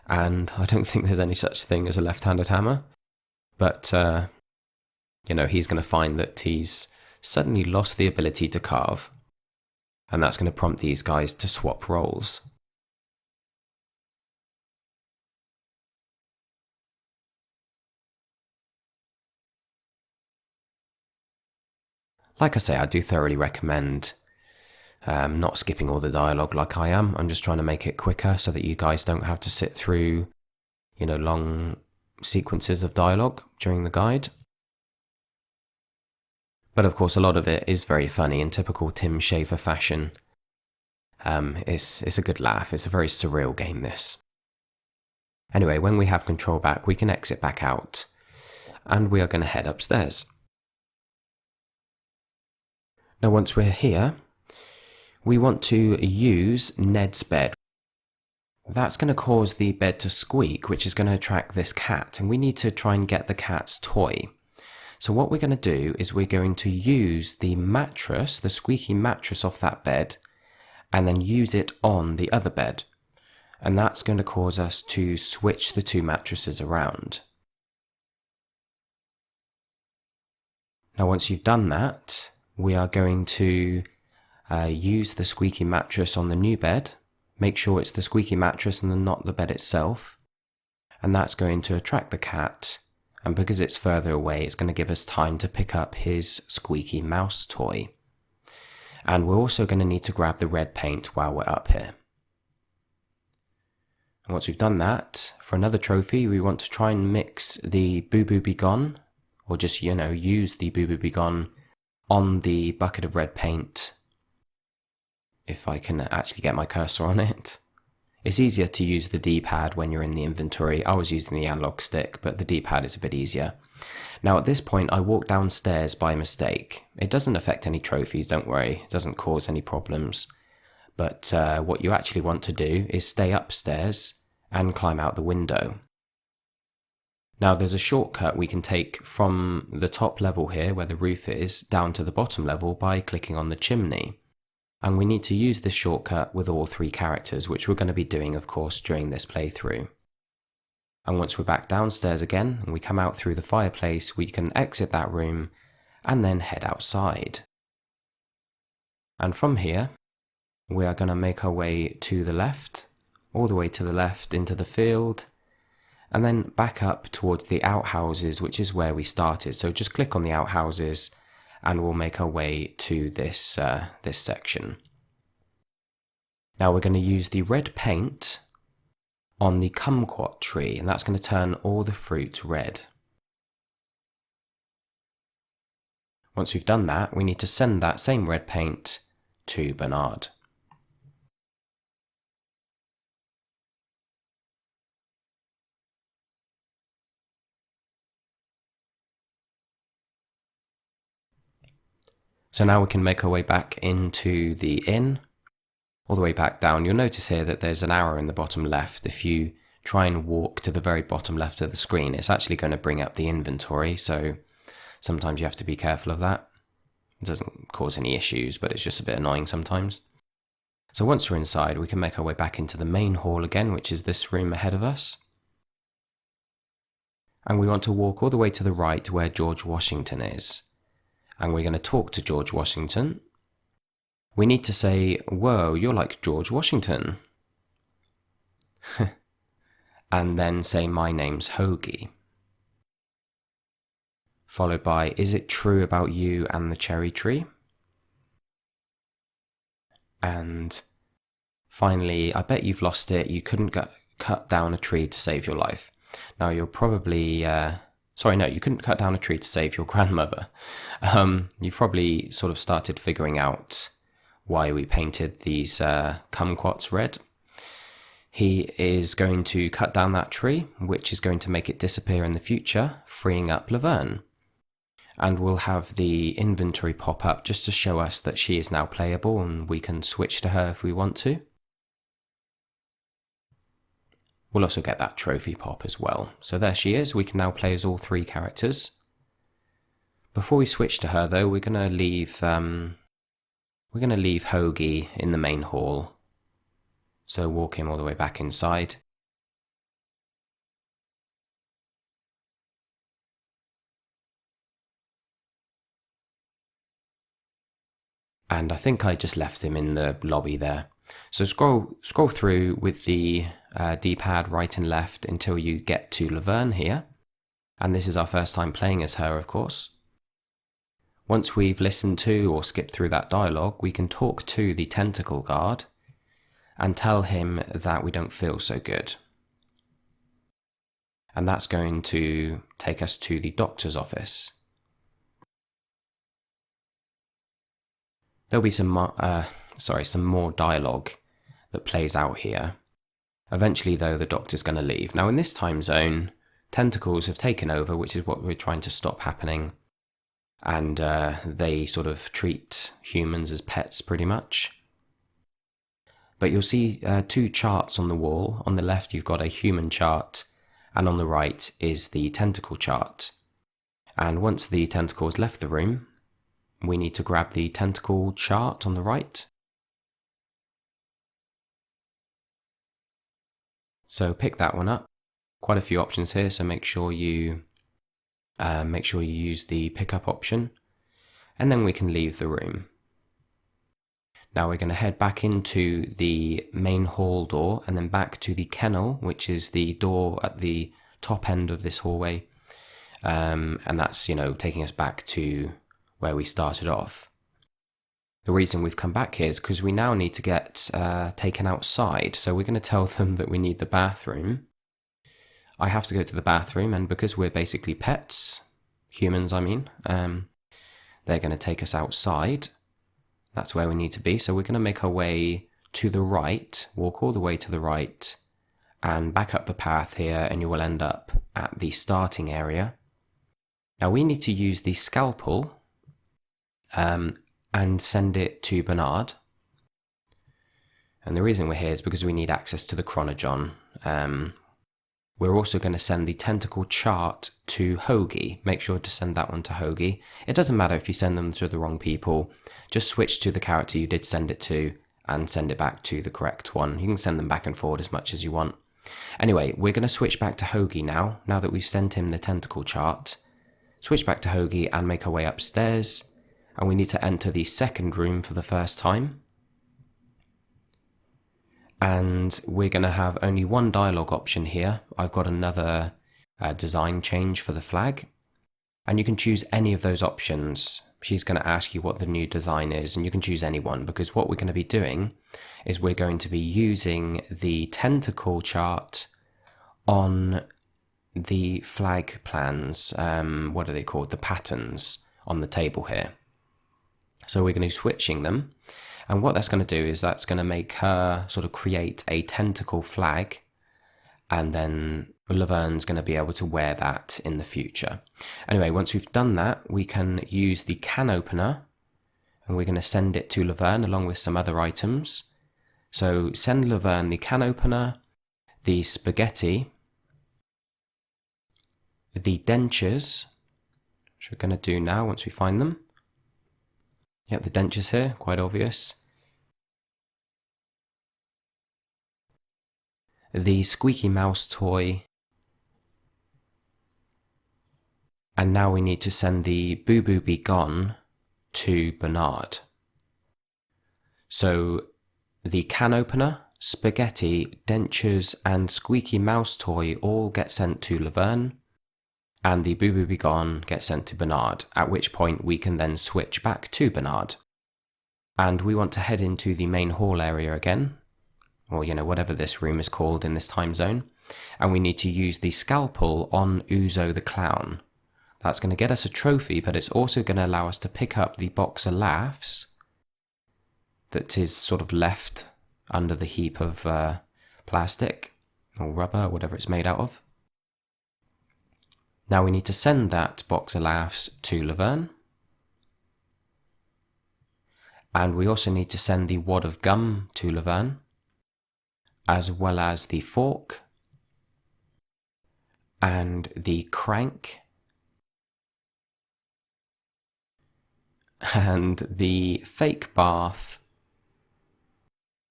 And I don't think there's any such thing as a left-handed hammer, but he's going to find that he's suddenly lost the ability to carve. And that's going to prompt these guys to swap roles. Like I say, I do thoroughly recommend not skipping all the dialogue like I am. I'm just trying to make it quicker so that you guys don't have to sit through, long sequences of dialogue during the guide. But of course, a lot of it is very funny in typical Tim Schafer fashion. It's a good laugh. It's a very surreal game, this. Anyway, when we have control back, we can exit back out, and we are going to head upstairs. Now once we're here, we want to use Ned's bed. That's going to cause the bed to squeak, which is going to attract this cat, and we need to try and get the cat's toy. So what we're going to do is we're going to use the mattress, the squeaky mattress off that bed, and then use it on the other bed. And that's going to cause us to switch the two mattresses around. Now once you've done that, we are going to use the squeaky mattress on the new bed. Make sure it's the squeaky mattress and not the bed itself. And that's going to attract the cat. And because it's further away, it's going to give us time to pick up his squeaky mouse toy. And we're also going to need to grab the red paint while we're up here. And once we've done that, for another trophy, we want to try and mix the Boo Boo Be Gone, or just, use the Boo Boo Be Gone on the bucket of red paint. If I can actually get my cursor on it. It's easier to use the D-pad when you're in the inventory. I was using the analog stick, but the D-pad is a bit easier. Now at this point, I walked downstairs by mistake. It doesn't affect any trophies, don't worry. It doesn't cause any problems. But what you actually want to do is stay upstairs and climb out the window. Now there's a shortcut we can take from the top level here, where the roof is, down to the bottom level by clicking on the chimney. And we need to use this shortcut with all three characters, which we're going to be doing, of course, during this playthrough. And once we're back downstairs again, and we come out through the fireplace, we can exit that room and then head outside. And from here, we are going to make our way to the left, all the way to the left into the field, and then back up towards the outhouses, which is where we started. So just click on the outhouses, and we'll make our way to this section. Now we're going to use the red paint on the kumquat tree, and that's going to turn all the fruit red. Once we've done that, we need to send that same red paint to Bernard. So now we can make our way back into the inn, all the way back down. You'll notice here that there's an arrow in the bottom left. If you try and walk to the very bottom left of the screen, it's actually going to bring up the inventory, so sometimes you have to be careful of that. It doesn't cause any issues, but it's just a bit annoying sometimes. So once we're inside, we can make our way back into the main hall again, which is this room ahead of us. And we want to walk all the way to the right where George Washington is. And we're going to talk to George Washington. We need to say, "Whoa, you're like George Washington." And then say, "My name's Hoagie." Followed by, "Is it true about you and the cherry tree?" And finally, "I bet you've lost it. You couldn't cut down a tree to save your life." Now you're probably... Sorry, no, you couldn't cut down a tree to save your grandmother. You've probably sort of started figuring out why we painted these kumquats red. He is going to cut down that tree, which is going to make it disappear in the future, freeing up Leverne. And we'll have the inventory pop up just to show us that she is now playable and we can switch to her if we want to. We'll also get that trophy pop as well. So there she is. We can now play as all three characters. Before we switch to her, though, we're going to leave Hoagie in the main hall. So walk him all the way back inside. And I think I just left him in the lobby there. So scroll through with the D-pad right and left until you get to Leverne here. And this is our first time playing as her, of course. Once we've listened to or skipped through that dialogue, we can talk to the tentacle guard and tell him that we don't feel so good. And that's going to take us to the doctor's office. There'll be some some more dialogue that plays out here. Eventually, though, the Doctor's going to leave. Now, in this time zone, tentacles have taken over, which is what we're trying to stop happening. And they sort of treat humans as pets, pretty much. But you'll see two charts on the wall. On the left, you've got a human chart, and on the right is the tentacle chart. And once the tentacle has left the room, we need to grab the tentacle chart on the right. So pick that one up. Quite a few options here, so make sure you use the pickup option, and then we can leave the room. Now we're going to head back into the main hall door and then back to the kennel, which is the door at the top end of this hallway. And that's, taking us back to where we started off. The reason we've come back here is because we now need to get taken outside. So we're going to tell them that we need the bathroom. I have to go to the bathroom, and because we're basically pets, humans I mean, they're going to take us outside. That's where we need to be. So we're going to make our way to the right, walk all the way to the right, and back up the path here, and you will end up at the starting area. Now we need to use the scalpel and send it to Bernard. And the reason we're here is because we need access to the chronon. We're also going to send the tentacle chart to Hoagie. Make sure to send that one to Hoagie. It doesn't matter if you send them to the wrong people. Just switch to the character you did send it to and send it back to the correct one. You can send them back and forward as much as you want. Anyway, we're going to switch back to Hoagie now that we've sent him the tentacle chart. Switch back to Hoagie and make our way upstairs. And we need to enter the second room for the first time. And we're going to have only one dialogue option here. I've got another design change for the flag. And you can choose any of those options. She's going to ask you what the new design is, and you can choose any one, because what we're going to be doing is we're going to be using the tentacle chart on the flag plans. What are they called? The patterns on the table here. So we're going to be switching them. And what that's going to do is that's going to make her sort of create a tentacle flag, and then Leverne's going to be able to wear that in the future. Anyway, once we've done that, we can use the can opener, and we're going to send it to Leverne along with some other items. So send Leverne the can opener, the spaghetti, the dentures, which we're going to do now once we find them. Yep, the dentures here, quite obvious. The squeaky mouse toy. And now we need to send the Boo Boo Be Gone to Bernard. So the can opener, spaghetti, dentures, and squeaky mouse toy all get sent to Leverne. And the Boo Boo Be Gone gets sent to Bernard, at which point we can then switch back to Bernard. And we want to head into the main hall area again, or whatever this room is called in this time zone, and we need to use the scalpel on Uzo the Clown. That's going to get us a trophy, but it's also going to allow us to pick up the box of laughs that is sort of left under the heap of plastic or rubber, whatever it's made out of. Now we need to send that box of laughs to Leverne. And we also need to send the wad of gum to Leverne, as well as the fork and the crank and the fake bath,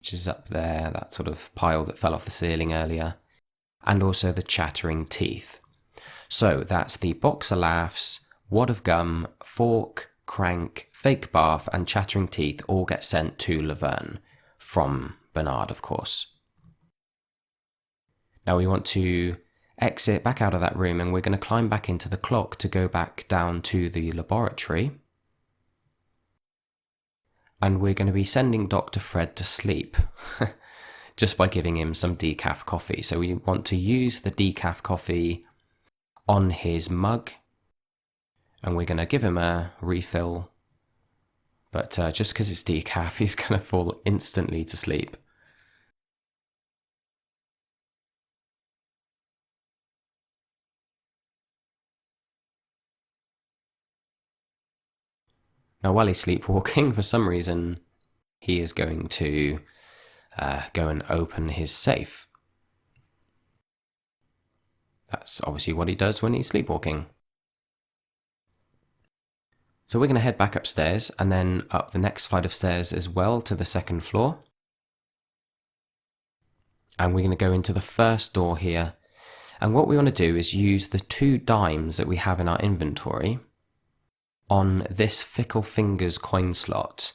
which is up there, that sort of pile that fell off the ceiling earlier, and also the chattering teeth. So that's the box of laughs, wad of gum, fork, crank, fake bath, and chattering teeth all get sent to Leverne from Bernard, of course. Now we want to exit back out of that room, and we're going to climb back into the clock to go back down to the laboratory. And we're going to be sending Dr. Fred to sleep just by giving him some decaf coffee. So we want to use the decaf coffee on his mug, and we're going to give him a refill But just because it's decaf, he's going to fall instantly to sleep. Now, while he's sleepwalking, for some reason, he is going to go and open his safe. That's obviously what he does when he's sleepwalking. So we're going to head back upstairs and then up the next flight of stairs as well to the second floor. And we're going to go into the first door here. And what we want to do is use the 2 dimes that we have in our inventory on this Fickle Fingers coin slot.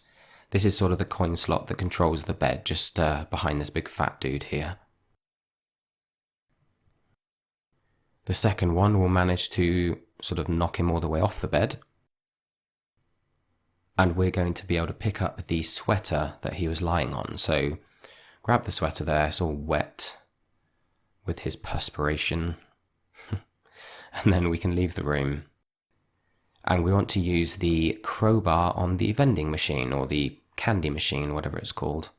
This is sort of the coin slot that controls the bed, just behind this big fat dude here. The second one will manage to sort of knock him all the way off the bed. And we're going to be able to pick up the sweater that he was lying on. So grab the sweater there, it's all wet with his perspiration. And then we can leave the room. And we want to use the crowbar on the vending machine, or the candy machine, whatever it's called.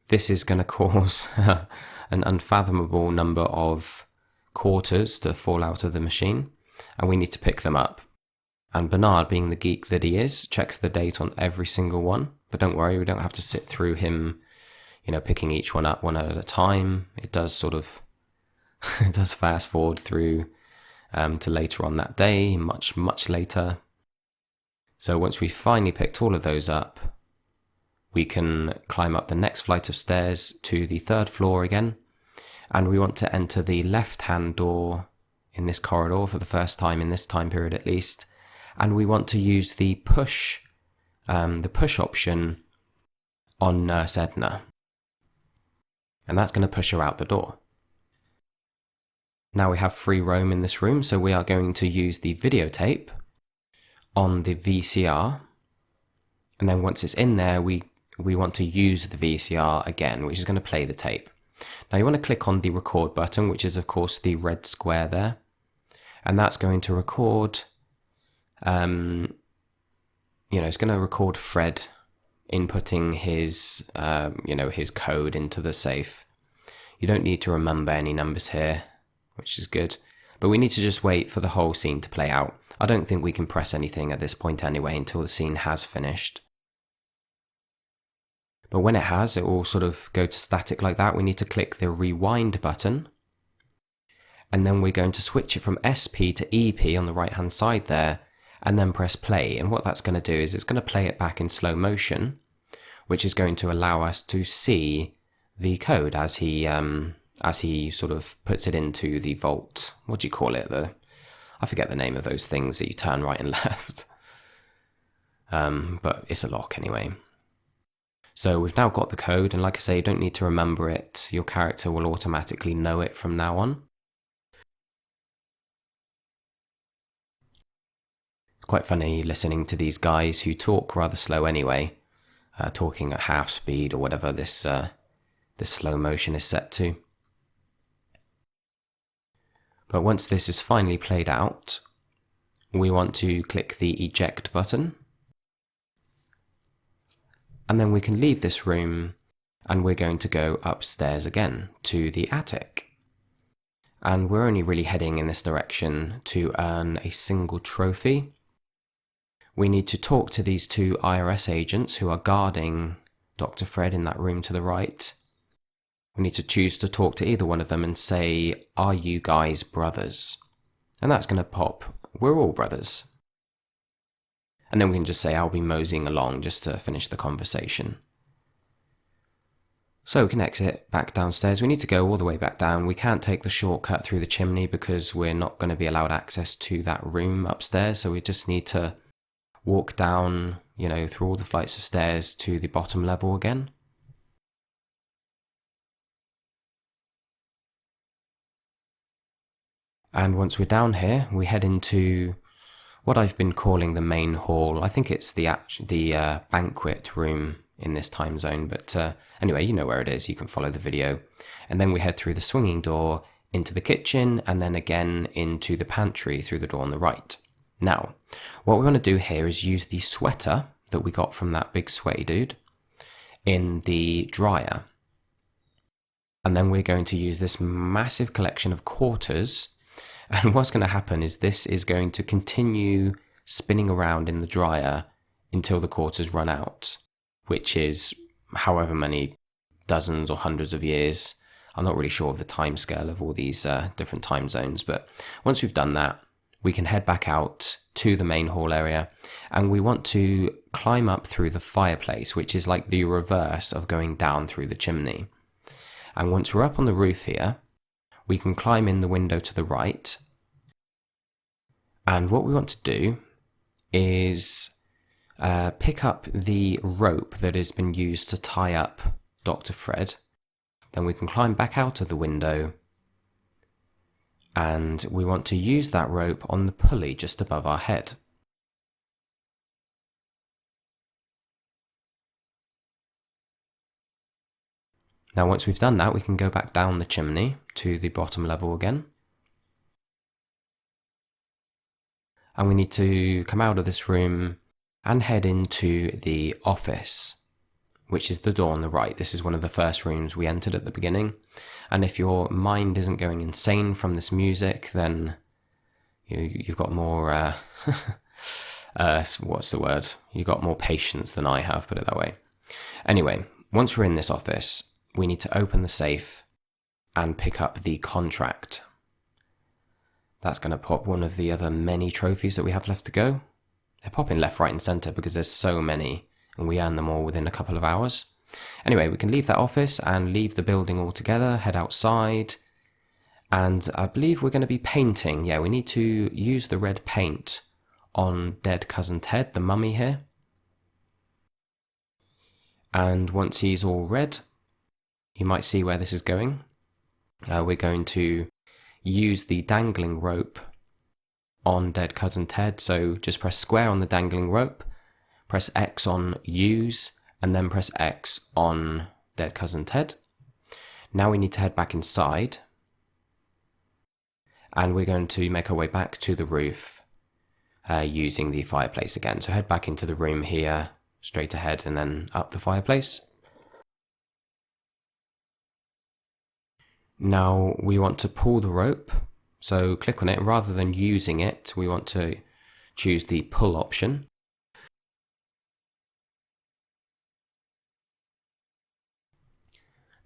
This is going to cause an unfathomable number of quarters to fall out of the machine, and we need to pick them up. And Bernard, being the geek that he is, checks the date on every single one. But don't worry, we don't have to sit through him, picking each one up one at a time. It does sort of, it does fast forward through to later on that day, much, much later. So once we finally picked all of those up, we can climb up the next flight of stairs to the 3rd floor again. And we want to enter the left-hand door in this corridor for the first time in this time period at least. And we want to use the push option on Nurse Edna. And that's going to push her out the door. Now we have free roam in this room, so we are going to use the videotape on the VCR. And then once it's in there, we want to use the VCR again, which is going to play the tape. Now you want to click on the record button, which is of course the red square there. And that's going to record... it's going to record Fred inputting his, his code into the safe. You don't need to remember any numbers here, which is good. But we need to just wait for the whole scene to play out. I don't think we can press anything at this point anyway until the scene has finished. But when it has, it will sort of go to static like that. We need to click the rewind button. And then we're going to switch it from SP to EP on the right hand side there. And then press play. And what that's going to do is it's going to play it back in slow motion, which is going to allow us to see the code as he sort of puts it into the vault. What do you call it? I forget the name of those things that you turn right and left. But it's a lock anyway. So we've now got the code, and like I say, you don't need to remember it. Your character will automatically know it from now on. It's quite funny listening to these guys who talk rather slow anyway, talking at half speed or whatever this slow motion is set to. But once this is finally played out, we want to click the eject button. And then we can leave this room, and we're going to go upstairs again to the attic. And we're only really heading in this direction to earn a single trophy. We need to talk to these 2 IRS agents who are guarding Dr. Fred in that room to the right. We need to choose to talk to either one of them and say, "Are you guys brothers?" And that's going to pop, "We're all brothers." And then we can just say, "I'll be moseying along," just to finish the conversation. So we can exit back downstairs. We need to go all the way back down. We can't take the shortcut through the chimney because we're not going to be allowed access to that room upstairs. So we just need to walk down, through all the flights of stairs to the bottom level again. And once we're down here, we head into what I've been calling the main hall. I think it's the banquet room, in this time zone, but anyway, you know where it is, you can follow the video. And then we head through the swinging door into the kitchen, and then again into the pantry through the door on the right. Now, what we want to do here is use the sweater that we got from that big sweaty dude in the dryer. And then we're going to use this massive collection of quarters, and what's going to happen is this is going to continue spinning around in the dryer until the quarters run out, which is however many dozens or hundreds of years. I'm not really sure of the time scale of all these different time zones, but once we've done that, we can head back out to the main hall area, and we want to climb up through the fireplace, which is like the reverse of going down through the chimney. And once we're up on the roof here, we can climb in the window to the right. And what we want to do is pick up the rope that has been used to tie up Dr. Fred. Then we can climb back out of the window, and we want to use that rope on the pulley just above our head. Now once we've done that, we can go back down the chimney to the bottom level again. And we need to come out of this room and head into the office, which is the door on the right. This is one of the first rooms we entered at the beginning. And if your mind isn't going insane from this music, then you've got more, what's the word? You've got more patience than I have, put it that way. Anyway, once we're in this office, we need to open the safe and pick up the contract. That's going to pop one of the other many trophies that we have left to go. They're popping left, right and centre because there's so many, and we earn them all within a couple of hours. Anyway, we can leave that office and leave the building altogether, head outside, and I believe we're going to be painting. Yeah, we need to use the red paint on dead cousin Ted, the mummy here. And once he's all red, you might see where this is going. We're going to use the dangling rope on dead cousin Ted, so just press square on the dangling rope, press X on use, and then press X on dead cousin Ted. Now we need to head back inside, and we're going to make our way back to the roof using the fireplace again. So head back into the room here, straight ahead, and then up the fireplace. Now we want to pull the rope, so click on it. Rather than using it, we want to choose the pull option.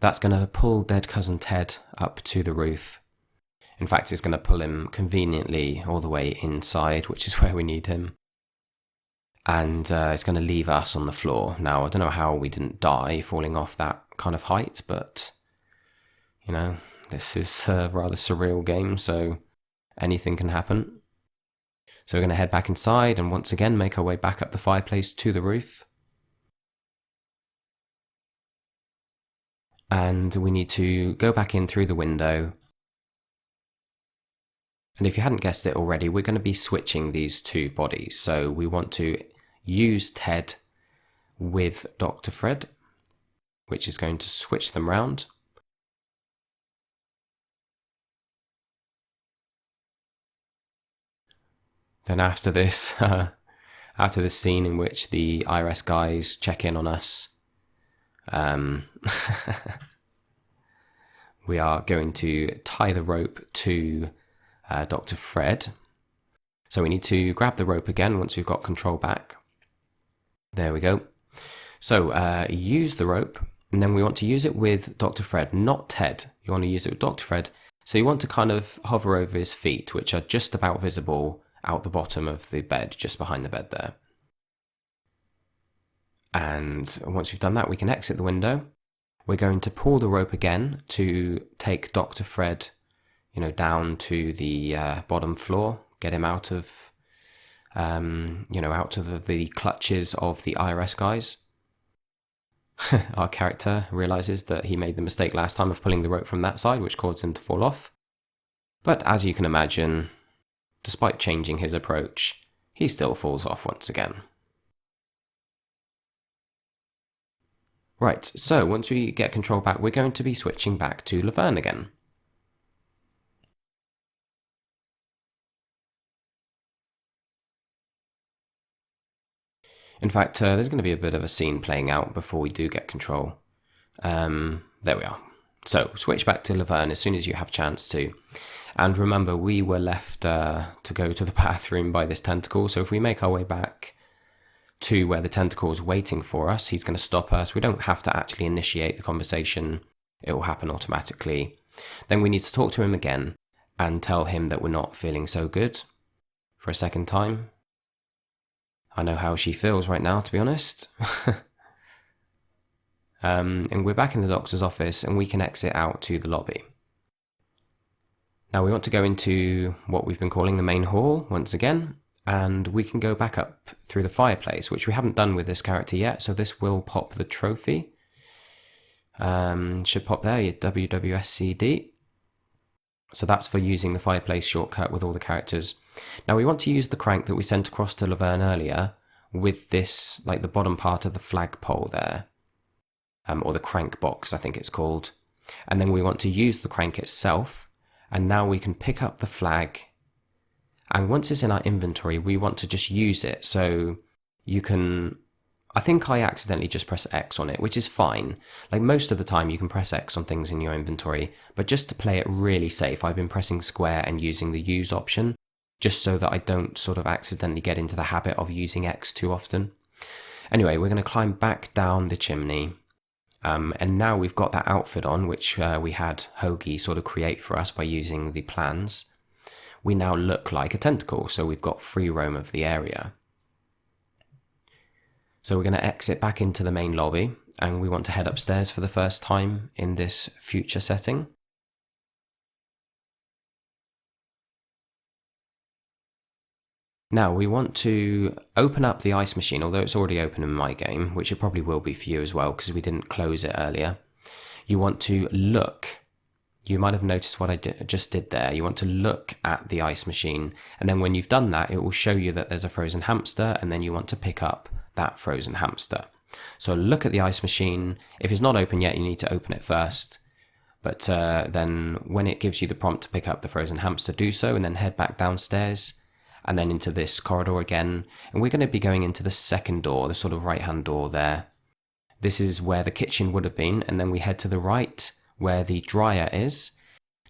That's going to pull dead cousin Ted up to the roof. In fact, it's going to pull him conveniently all the way inside, which is where we need him. And it's going to leave us on the floor. Now, I don't know how we didn't die falling off that kind of height, but you know, this is a rather surreal game, so anything can happen. So we're going to head back inside and once again make our way back up the fireplace to the roof. And we need to go back in through the window. And if you hadn't guessed it already, we're going to be switching these two bodies. So we want to use Ted with Dr. Fred, which is going to switch them round. Then after this scene in which the IRS guys check in on us, we are going to tie the rope to Dr. Fred. So we need to grab the rope again once we've got control back. There we go. So use the rope, and then we want to use it with Dr. Fred, not Ted. You want to use it with Dr. Fred. So you want to kind of hover over his feet, which are just about visible out the bottom of the bed, just behind the bed there. And once we've done that, we can exit the window. We're going to pull the rope again to take Dr. Fred, down to the bottom floor, get him out of, out of the clutches of the IRS guys. Our character realizes that he made the mistake last time of pulling the rope from that side, which caused him to fall off. But as you can imagine, despite changing his approach, he still falls off once again. Right, so once we get control back, we're going to be switching back to Leverne again. In fact, there's going to be a bit of a scene playing out before we do get control. There we are. So, switch back to Leverne as soon as you have chance to. And remember, we were left to go to the bathroom by this tentacle, so if we make our way back to where the tentacle is waiting for us, he's going to stop us. We don't have to actually initiate the conversation. It will happen automatically. Then we need to talk to him again and tell him that we're not feeling so good for a second time. I know how she feels right now, to be honest. And we're back in the doctor's office and we can exit out to the lobby. Now we want to go into what we've been calling the main hall once again, and we can go back up through the fireplace, which we haven't done with this character yet, so this will pop the trophy. Should pop there, your WWSCD. So that's for using the fireplace shortcut with all the characters. Now we want to use the crank that we sent across to Leverne earlier with this, like the bottom part of the flagpole there. Or the crank box, I think it's called. And then we want to use the crank itself. And now we can pick up the flag. And once it's in our inventory, we want to just use it. So you can... I think I accidentally just press X on it, which is fine. Like most of the time you can press X on things in your inventory. But just to play it really safe, I've been pressing square and using the use option. Just so that I don't sort of accidentally get into the habit of using X too often. Anyway, we're going to climb back down the chimney. And now we've got that outfit on, which we had Hoagie sort of create for us by using the plans. We now look like a tentacle, so we've got free roam of the area. So we're going to exit back into the main lobby, and we want to head upstairs for the first time in this future setting. Now we want to open up the ice machine, although it's already open in my game, which it probably will be for you as well because we didn't close it earlier. You want to look. You might have noticed what I just did there. You want to look at the ice machine, and then when you've done that, it will show you that there's a frozen hamster, and then you want to pick up that frozen hamster. So look at the ice machine. If it's not open yet, you need to open it first. But then when it gives you the prompt to pick up the frozen hamster, do so, and then head back downstairs. And then into this corridor again. And we're going to be going into the second door, the sort of right-hand door there. This is where the kitchen would have been. And then we head to the right, where the dryer is.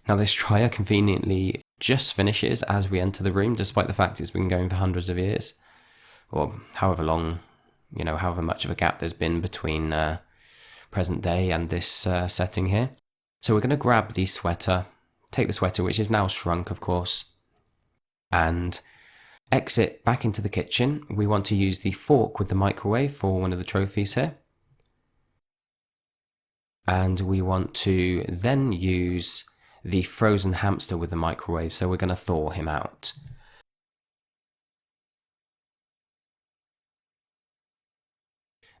Now this dryer conveniently just finishes as we enter the room, despite the fact it's been going for hundreds of years. Or however long, however much of a gap there's been between present day and this setting here. So we're going to grab the sweater, take the sweater, which is now shrunk, of course, and exit back into the kitchen. We want to use the fork with the microwave for one of the trophies here. And we want to then use the frozen hamster with the microwave, so we're going to thaw him out.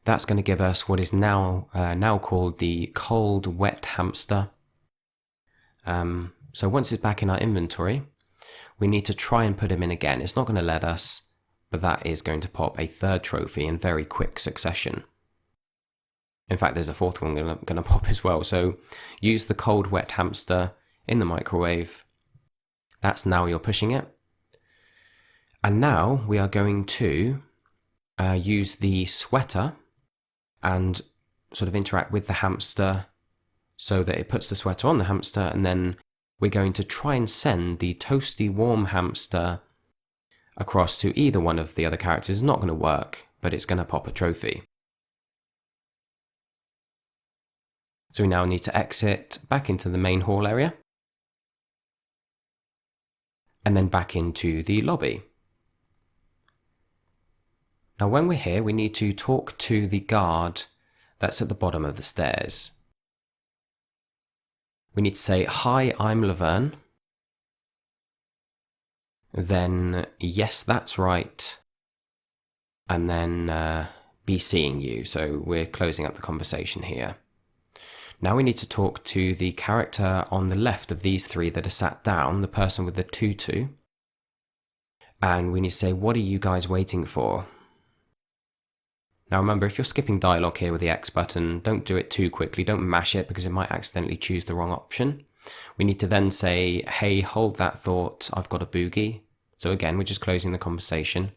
That's going to give us what is now called the cold wet hamster. So once it's back in our inventory, we need to try and put him in again. It's not going to let us, but that is going to pop a third trophy in very quick succession. In fact, there's a fourth one going to pop as well. So use the cold wet hamster in the microwave. That's now you're pushing it. And now we are going to use the sweater and sort of interact with the hamster so that it puts the sweater on the hamster, and then we're going to try and send the toasty warm hamster across to either one of the other characters. It's not going to work, but it's going to pop a trophy. So we now need to exit back into the main hall area and then back into the lobby. Now when we're here, we need to talk to the guard that's at the bottom of the stairs. We need to say, "Hi, I'm Leverne." Then, "Yes, that's right." And then, "Be seeing you." So we're closing up the conversation here. Now we need to talk to the character on the left of these three that are sat down, the person with the tutu. And we need to say, "What are you guys waiting for?" Now remember, if you're skipping dialogue here with the X button, don't do it too quickly, don't mash it because it might accidentally choose the wrong option. We need to then say, hey, hold that thought, I've got a boogie. So again, we're just closing the conversation.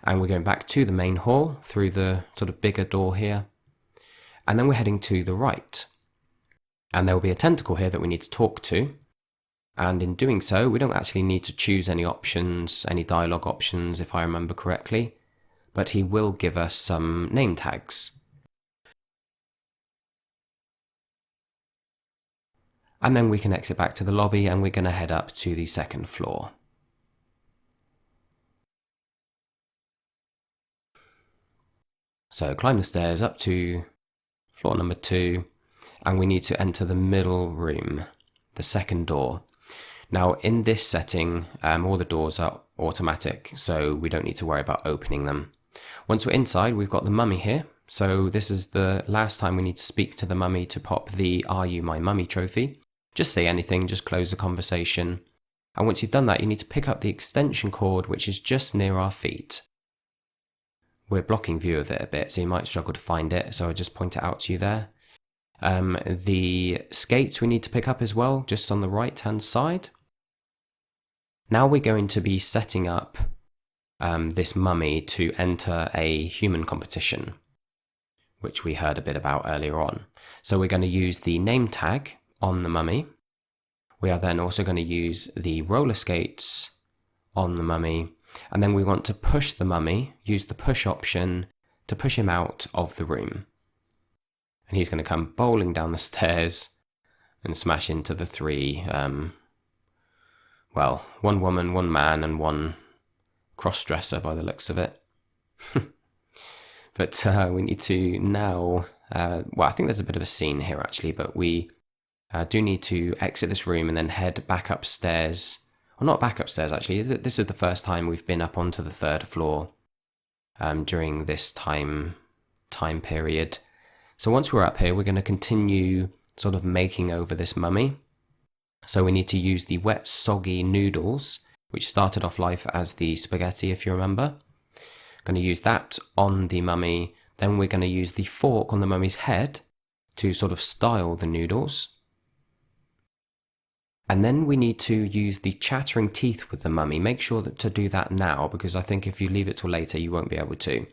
And we're going back to the main hall through the sort of bigger door here. And then we're heading to the right. And there will be a tentacle here that we need to talk to. And in doing so, we don't actually need to choose any options, any dialogue options, if I remember correctly. But he will give us some name tags. And then we can exit back to the lobby and we're going to head up to the second floor. So climb the stairs up to floor number 2, and we need to enter the middle room, the second door. Now in this setting, all the doors are automatic, so we don't need to worry about opening them. Once we're inside, we've got the mummy here. So this is the last time we need to speak to the mummy to pop the Are You My Mummy trophy. Just say anything, just close the conversation. And once you've done that, you need to pick up the extension cord, which is just near our feet. We're blocking view of it a bit, so you might struggle to find it, so I'll just point it out to you there. The skates we need to pick up as well, just on the right hand side. Now we're going to be setting up this mummy to enter a human competition, which we heard a bit about earlier on. So we're going to use the name tag on the mummy. We are then also going to use the roller skates on the mummy. And then we want to push the mummy, use the push option to push him out of the room. And he's going to come bowling down the stairs and smash into the 3, well, 1 woman, 1 man, and 1 cross-dresser by the looks of it. But we need to now, well, I think there's a bit of a scene here actually, but we do need to exit this room and then head back upstairs. Well, not back upstairs actually, this is the first time we've been up onto the 3rd floor during this time period. So once we're up here, we're going to continue sort of making over this mummy. So we need to use the wet soggy noodles, which started off life as the spaghetti if you remember. Going to use that on the mummy, then we're going to use the fork on the mummy's head to sort of style the noodles. And then we need to use the chattering teeth with the mummy. Make sure to do that now, because I think if you leave it till later, you won't be able to.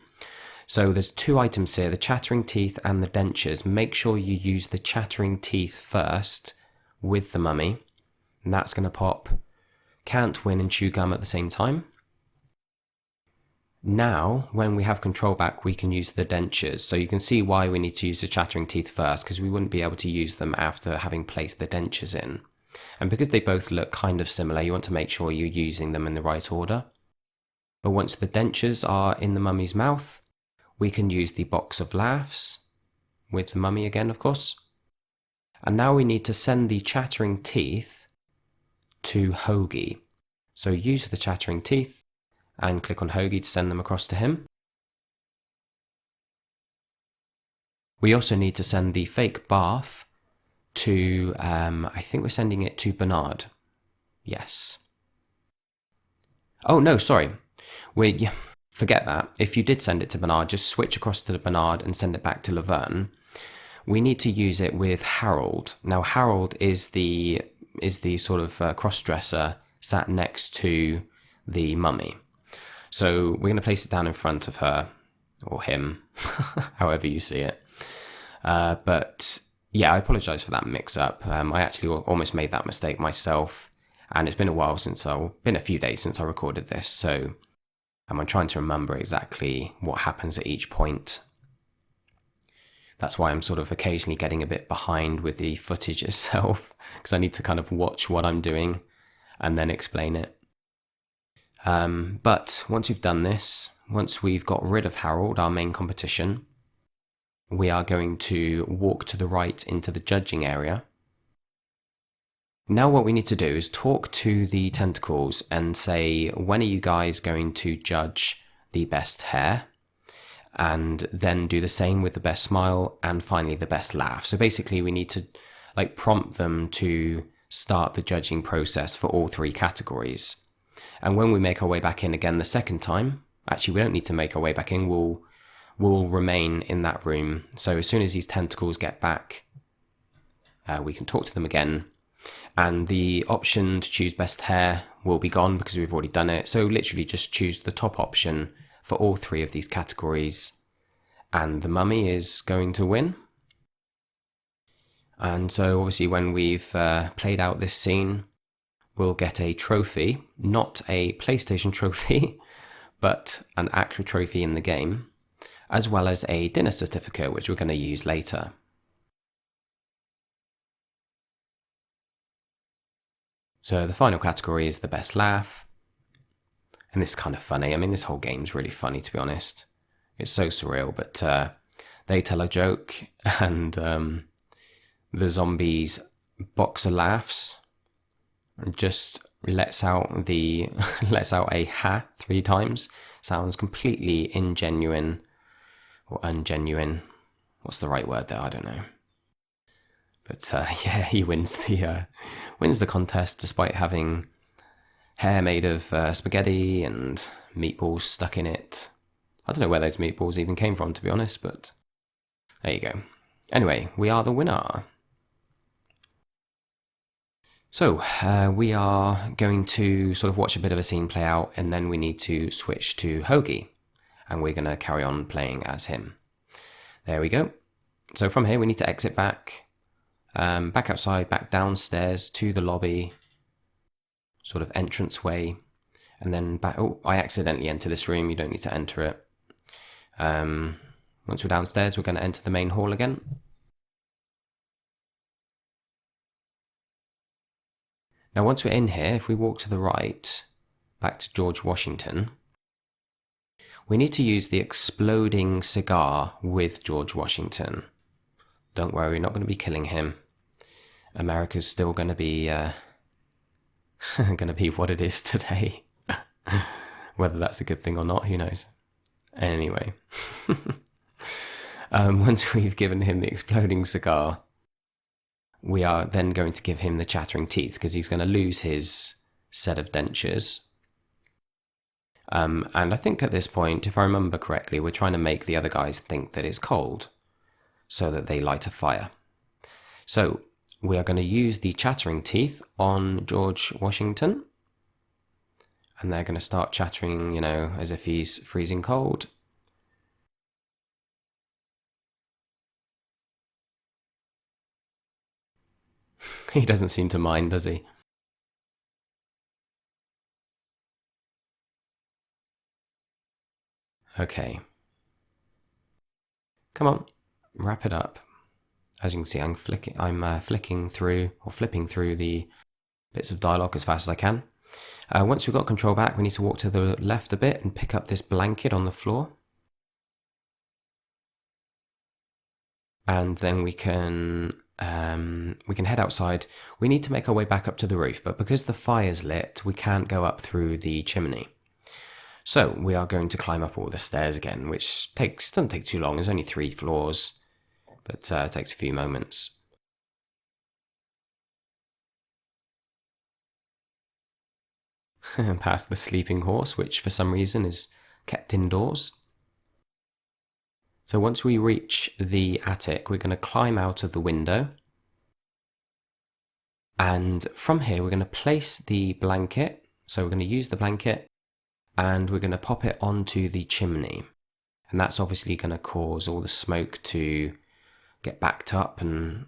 So there's 2 items here, the chattering teeth and the dentures. Make sure you use the chattering teeth first with the mummy. And that's going to pop can't win and chew gum at the same time. Now, when we have control back, we can use the dentures. So you can see why we need to use the chattering teeth first, because we wouldn't be able to use them after having placed the dentures in. And because they both look kind of similar, you want to make sure you're using them in the right order. But once the dentures are in the mummy's mouth, we can use the box of laughs with the mummy again, of course. And now we need to send the chattering teeth to Hoagie. So use the chattering teeth and click on Hoagie to send them across to him. We also need to send the fake bath to, I think we're sending it to Bernard. Yes. Oh, no, sorry. Forget that. If you did send it to Bernard, just switch across to Bernard and send it back to Leverne. We need to use it with Harold. Now, Harold is the sort of cross-dresser sat next to the mummy. So we're going to place it down in front of her, or him, however you see it. But yeah, I apologise for that mix-up. I actually almost made that mistake myself, and it's been a few days since I recorded this, so I'm trying to remember exactly what happens at each point. That's why I'm sort of occasionally getting a bit behind with the footage itself, because I need to kind of watch what I'm doing and then explain it. But once we've done this, once we've got rid of Harold, our main competition, we are going to walk to the right into the judging area. Now what we need to do is talk to the tentacles and say, when are you guys going to judge the best hair? And then do the same with the best smile and finally the best laugh. So basically we need to prompt them to start the judging process for all 3 categories. And when we make our way back in again the second time, actually we don't need to make our way back in, we'll will remain in that room. So as soon as these tentacles get back, we can talk to them again. And the option to choose best hair will be gone because we've already done it. So literally just choose the top option for all 3 of these categories. And the mummy is going to win. And so obviously when we've played out this scene, we'll get a trophy, not a PlayStation trophy, but an actual trophy in the game, as well as a dinner certificate, which we're going to use later. So the final category is the best laugh. And this is kind of funny. I mean, this whole game's really funny, to be honest. It's so surreal, but they tell a joke and the zombies boxer laughs and just lets out a ha 3 times. Sounds completely ingenuine or ungenuine. What's the right word there? I don't know. But yeah, he wins the contest despite having hair made of spaghetti and meatballs stuck in it. I don't know where those meatballs even came from, to be honest, but there you go. Anyway, we are the winner. So we are going to sort of watch a bit of a scene play out, and then we need to switch to Hoagie, and we're going to carry on playing as him. There we go. So from here we need to exit back outside, back downstairs to the lobby, sort of entranceway, and then back. Oh, I accidentally entered this room. You don't need to enter it. Once we're downstairs, we're going to enter the main hall again. Now, once we're in here, if we walk to the right, back to George Washington, we need to use the exploding cigar with George Washington. Don't worry, we're not going to be killing him. America's still going to be what it is today. Whether that's a good thing or not, who knows? Anyway, once we've given him the exploding cigar, we are then going to give him the chattering teeth because he's going to lose his set of dentures. And I think at this point, if I remember correctly, we're trying to make the other guys think that it's cold so that they light a fire. So we are going to use the chattering teeth on George Washington. And they're going to start chattering, as if he's freezing cold. He doesn't seem to mind, does he? Okay. Come on, wrap it up. As you can see, I'm flipping through the bits of dialogue as fast as I can. Once we've got control back, we need to walk to the left a bit and pick up this blanket on the floor. And then we can head outside. We need to make our way back up to the roof, but because the fire's lit, we can't go up through the chimney. So we are going to climb up all the stairs again, which doesn't take too long. There's only 3 floors, but it takes a few moments. Past the sleeping horse, which for some reason is kept indoors. So once we reach the attic, we're going to climb out of the window. And from here, we're going to place the blanket. So we're going to use the blanket and we're going to pop it onto the chimney. And that's obviously going to cause all the smoke to get backed up and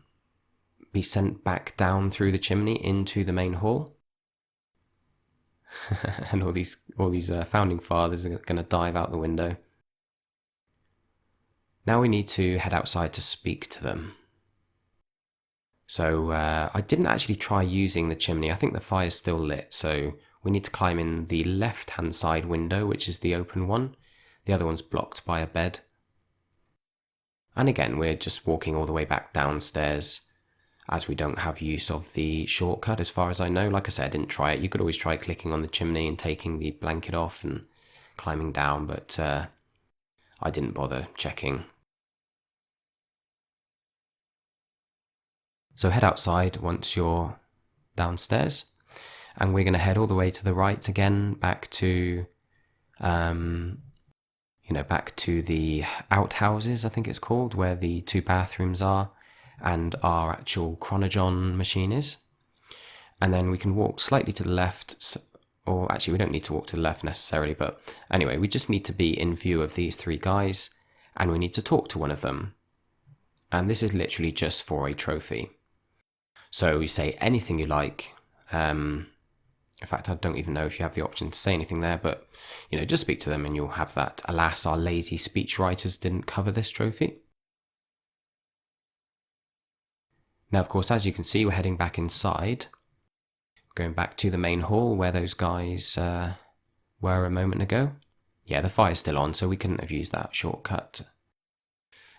be sent back down through the chimney into the main hall. And all these founding fathers are going to dive out the window. Now we need to head outside to speak to them. So I didn't actually try using the chimney. I think the fire's still lit, so we need to climb in the left-hand side window, which is the open one. The other one's blocked by a bed. And again, we're just walking all the way back downstairs, as we don't have use of the shortcut as far as I know. Like I said, I didn't try it. You could always try clicking on the chimney and taking the blanket off and climbing down, but I didn't bother checking. So head outside once you're downstairs, and we're going to head all the way to the right again, back to back to the outhouses, I think it's called, where the 2 bathrooms are and our actual chronon machine is. And then we can walk slightly to the left, or actually we don't need to walk to the left necessarily, but anyway, we just need to be in view of these 3 guys, and we need to talk to one of them. And this is literally just for a trophy. So you say anything you like. In fact, I don't even know if you have the option to say anything there, but just speak to them and you'll have that. Alas, our lazy speechwriters didn't cover this trophy. Now, of course, as you can see, we're heading back inside. Going back to the main hall where those guys were a moment ago. Yeah, the fire's still on, so we couldn't have used that shortcut.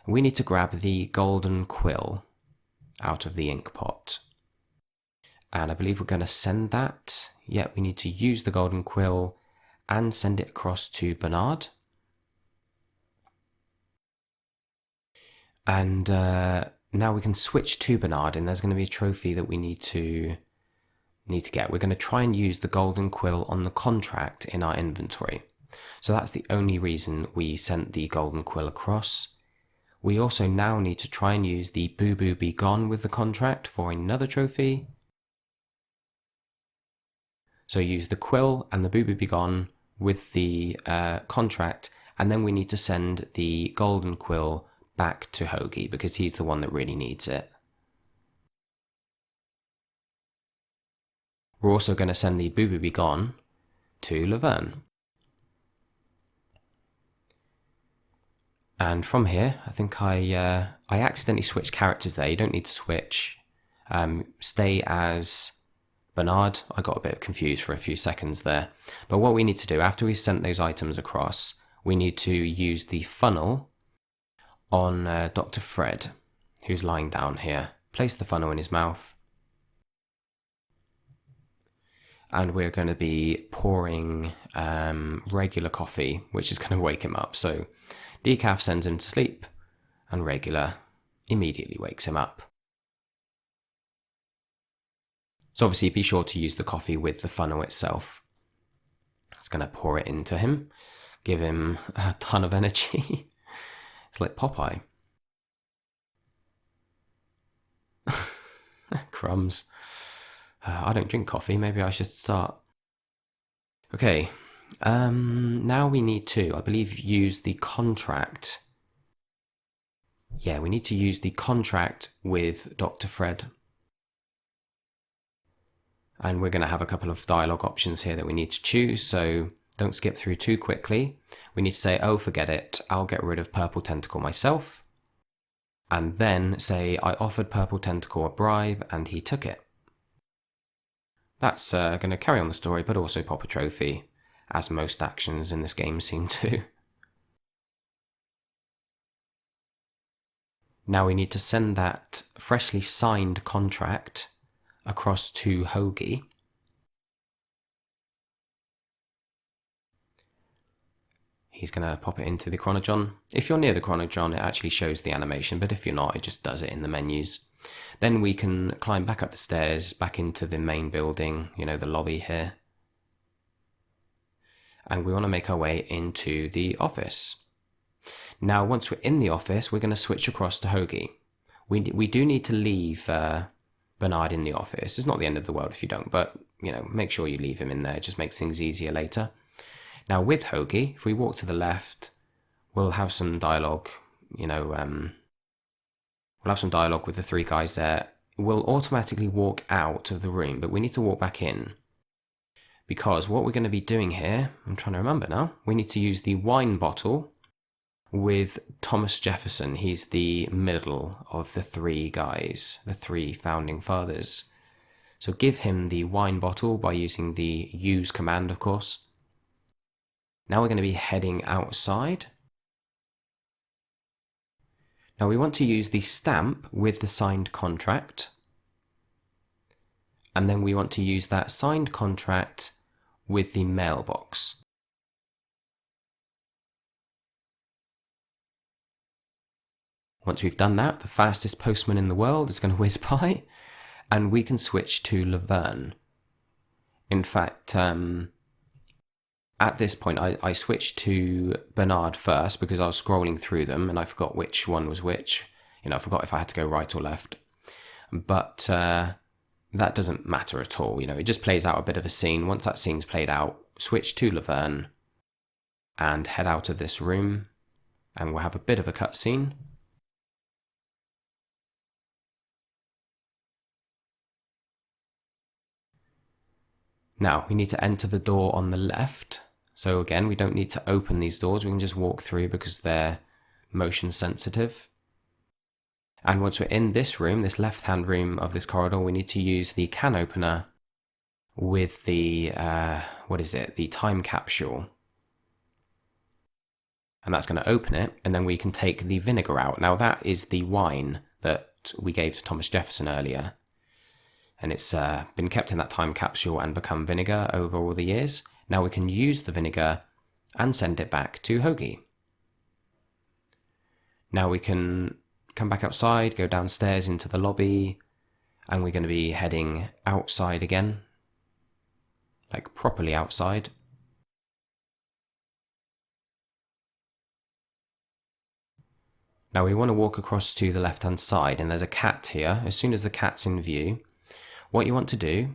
We need to grab the golden quill out of the ink pot. And I believe we're going to send that. Yeah, we need to use the golden quill and send it across to Bernard. And now we can switch to Bernard, and there's going to be a trophy that we need to get. We're going to try and use the golden quill on the contract in our inventory. So that's the only reason we sent the golden quill across. We also now need to try and use the Boo Boo Be Gone with the contract for another trophy. So use the quill and the Boo Boo Be Gone with the contract, and then we need to send the golden quill back to Hoagie because he's the one that really needs it. We're also going to send the Boo Boo Be Gone to Leverne. And from here, I think I accidentally switched characters there. You don't need to switch. Stay as Bernard. I got a bit confused for a few seconds there. But what we need to do, after we've sent those items across, we need to use the funnel on Dr. Fred, who's lying down here. Place the funnel in his mouth. And we're going to be pouring regular coffee, which is going to wake him up. So decaf sends him to sleep, and regular immediately wakes him up. So obviously be sure to use the coffee with the funnel itself. It's going to pour it into him, give him a ton of energy. It's like Popeye. Crumbs. I don't drink coffee, maybe I should start. Okay, now we need to, I believe, use the contract. Yeah, we need to use the contract with Dr. Fred. And we're going to have a couple of dialogue options here that we need to choose, so don't skip through too quickly. We need to say, oh, forget it, I'll get rid of Purple Tentacle myself. And then say, I offered Purple Tentacle a bribe and he took it. That's going to carry on the story, but also pop a trophy, as most actions in this game seem to. Now we need to send that freshly signed contract across to Hoagie. He's going to pop it into the chronon. If you're near the chronon, it actually shows the animation, but if you're not, it just does it in the menus. Then we can climb back up the stairs, back into the main building, the lobby here. And we want to make our way into the office. Now, once we're in the office, we're going to switch across to Hoagie. We do need to leave Bernard in the office. It's not the end of the world if you don't, but, make sure you leave him in there. It just makes things easier later. Now, with Hoagie, if we walk to the left, we'll have some dialogue, We'll have some dialogue with the 3 guys there. We'll automatically walk out of the room, but we need to walk back in. Because what we're going to be doing here, I'm trying to remember now, we need to use the wine bottle with Thomas Jefferson. He's the middle of the 3 guys, the 3 founding fathers. So give him the wine bottle by using the use command, of course. Now we're going to be heading outside. Now we want to use the stamp with the signed contract. And then we want to use that signed contract with the mailbox. Once we've done that, the fastest postman in the world is going to whiz by, and we can switch to Leverne. In fact, at this point, I switched to Bernard first because I was scrolling through them and I forgot which one was which. I forgot if I had to go right or left. But that doesn't matter at all. It just plays out a bit of a scene. Once that scene's played out, switch to Leverne and head out of this room, and we'll have a bit of a cutscene. Now, we need to enter the door on the left. So again, we don't need to open these doors. We can just walk through because they're motion sensitive. And once we're in this room, this left-hand room of this corridor, we need to use the can opener with the, the time capsule. And that's going to open it, and then we can take the vinegar out. Now that is the wine that we gave to Thomas Jefferson earlier. And it's been kept in that time capsule and become vinegar over all the years. Now we can use the vinegar and send it back to Hoagie. Now we can come back outside, go downstairs into the lobby, and we're going to be heading outside again. Like properly outside. Now we want to walk across to the left-hand side, and there's a cat here. As soon as the cat's in view, what you want to do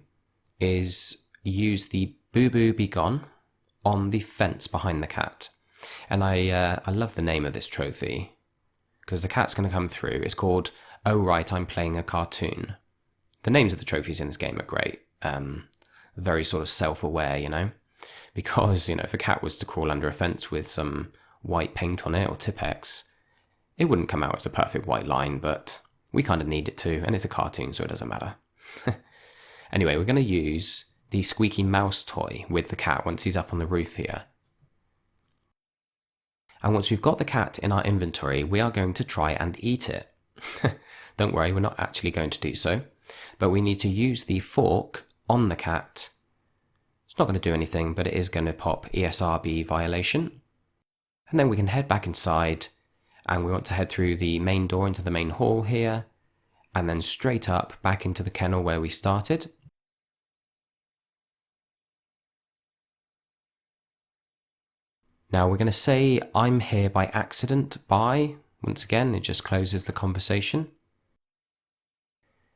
is use the Boo Boo Be Gone on the fence behind the cat. And I love the name of this trophy, because the cat's going to come through. It's called Oh Right, I'm Playing a Cartoon. The names of the trophies in this game are great. Very sort of self-aware, because, if a cat was to crawl under a fence with some white paint on it or Tipp-Ex, it wouldn't come out as a perfect white line, but we kind of need it to, and it's a cartoon, so it doesn't matter. Anyway, we're going to use the squeaky mouse toy with the cat once he's up on the roof here. And once we've got the cat in our inventory, we are going to try and eat it. Don't worry, we're not actually going to do so, but we need to use the fork on the cat. It's not going to do anything, but it is going to pop ESRB violation. And then we can head back inside, and we want to head through the main door into the main hall here, and then straight up back into the kennel where we started. Now we're going to say I'm here by accident by, once again, it just closes the conversation.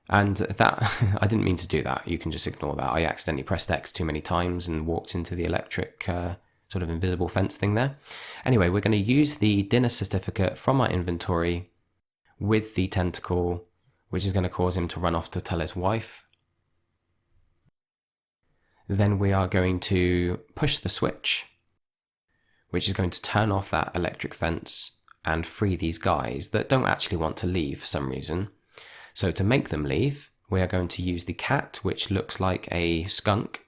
And that, I didn't mean to do that, you can just ignore that. I accidentally pressed X too many times and walked into the electric sort of invisible fence thing there. Anyway, we're going to use the dinner certificate from our inventory with the tentacle, which is going to cause him to run off to tell his wife. Then we are going to push the switch, which is going to turn off that electric fence and free these guys that don't actually want to leave for some reason. So to make them leave, we are going to use the cat, which looks like a skunk.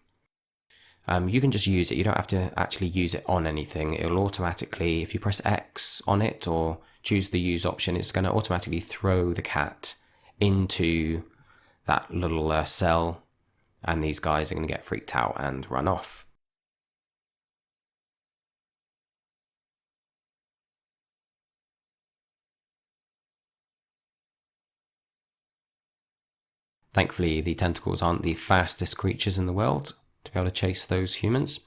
You can just use it, you don't have to actually use it on anything. It'll automatically, if you press X on it or choose the use option, it's going to automatically throw the cat into that little cell, and these guys are going to get freaked out and run off. Thankfully, the tentacles aren't the fastest creatures in the world to be able to chase those humans.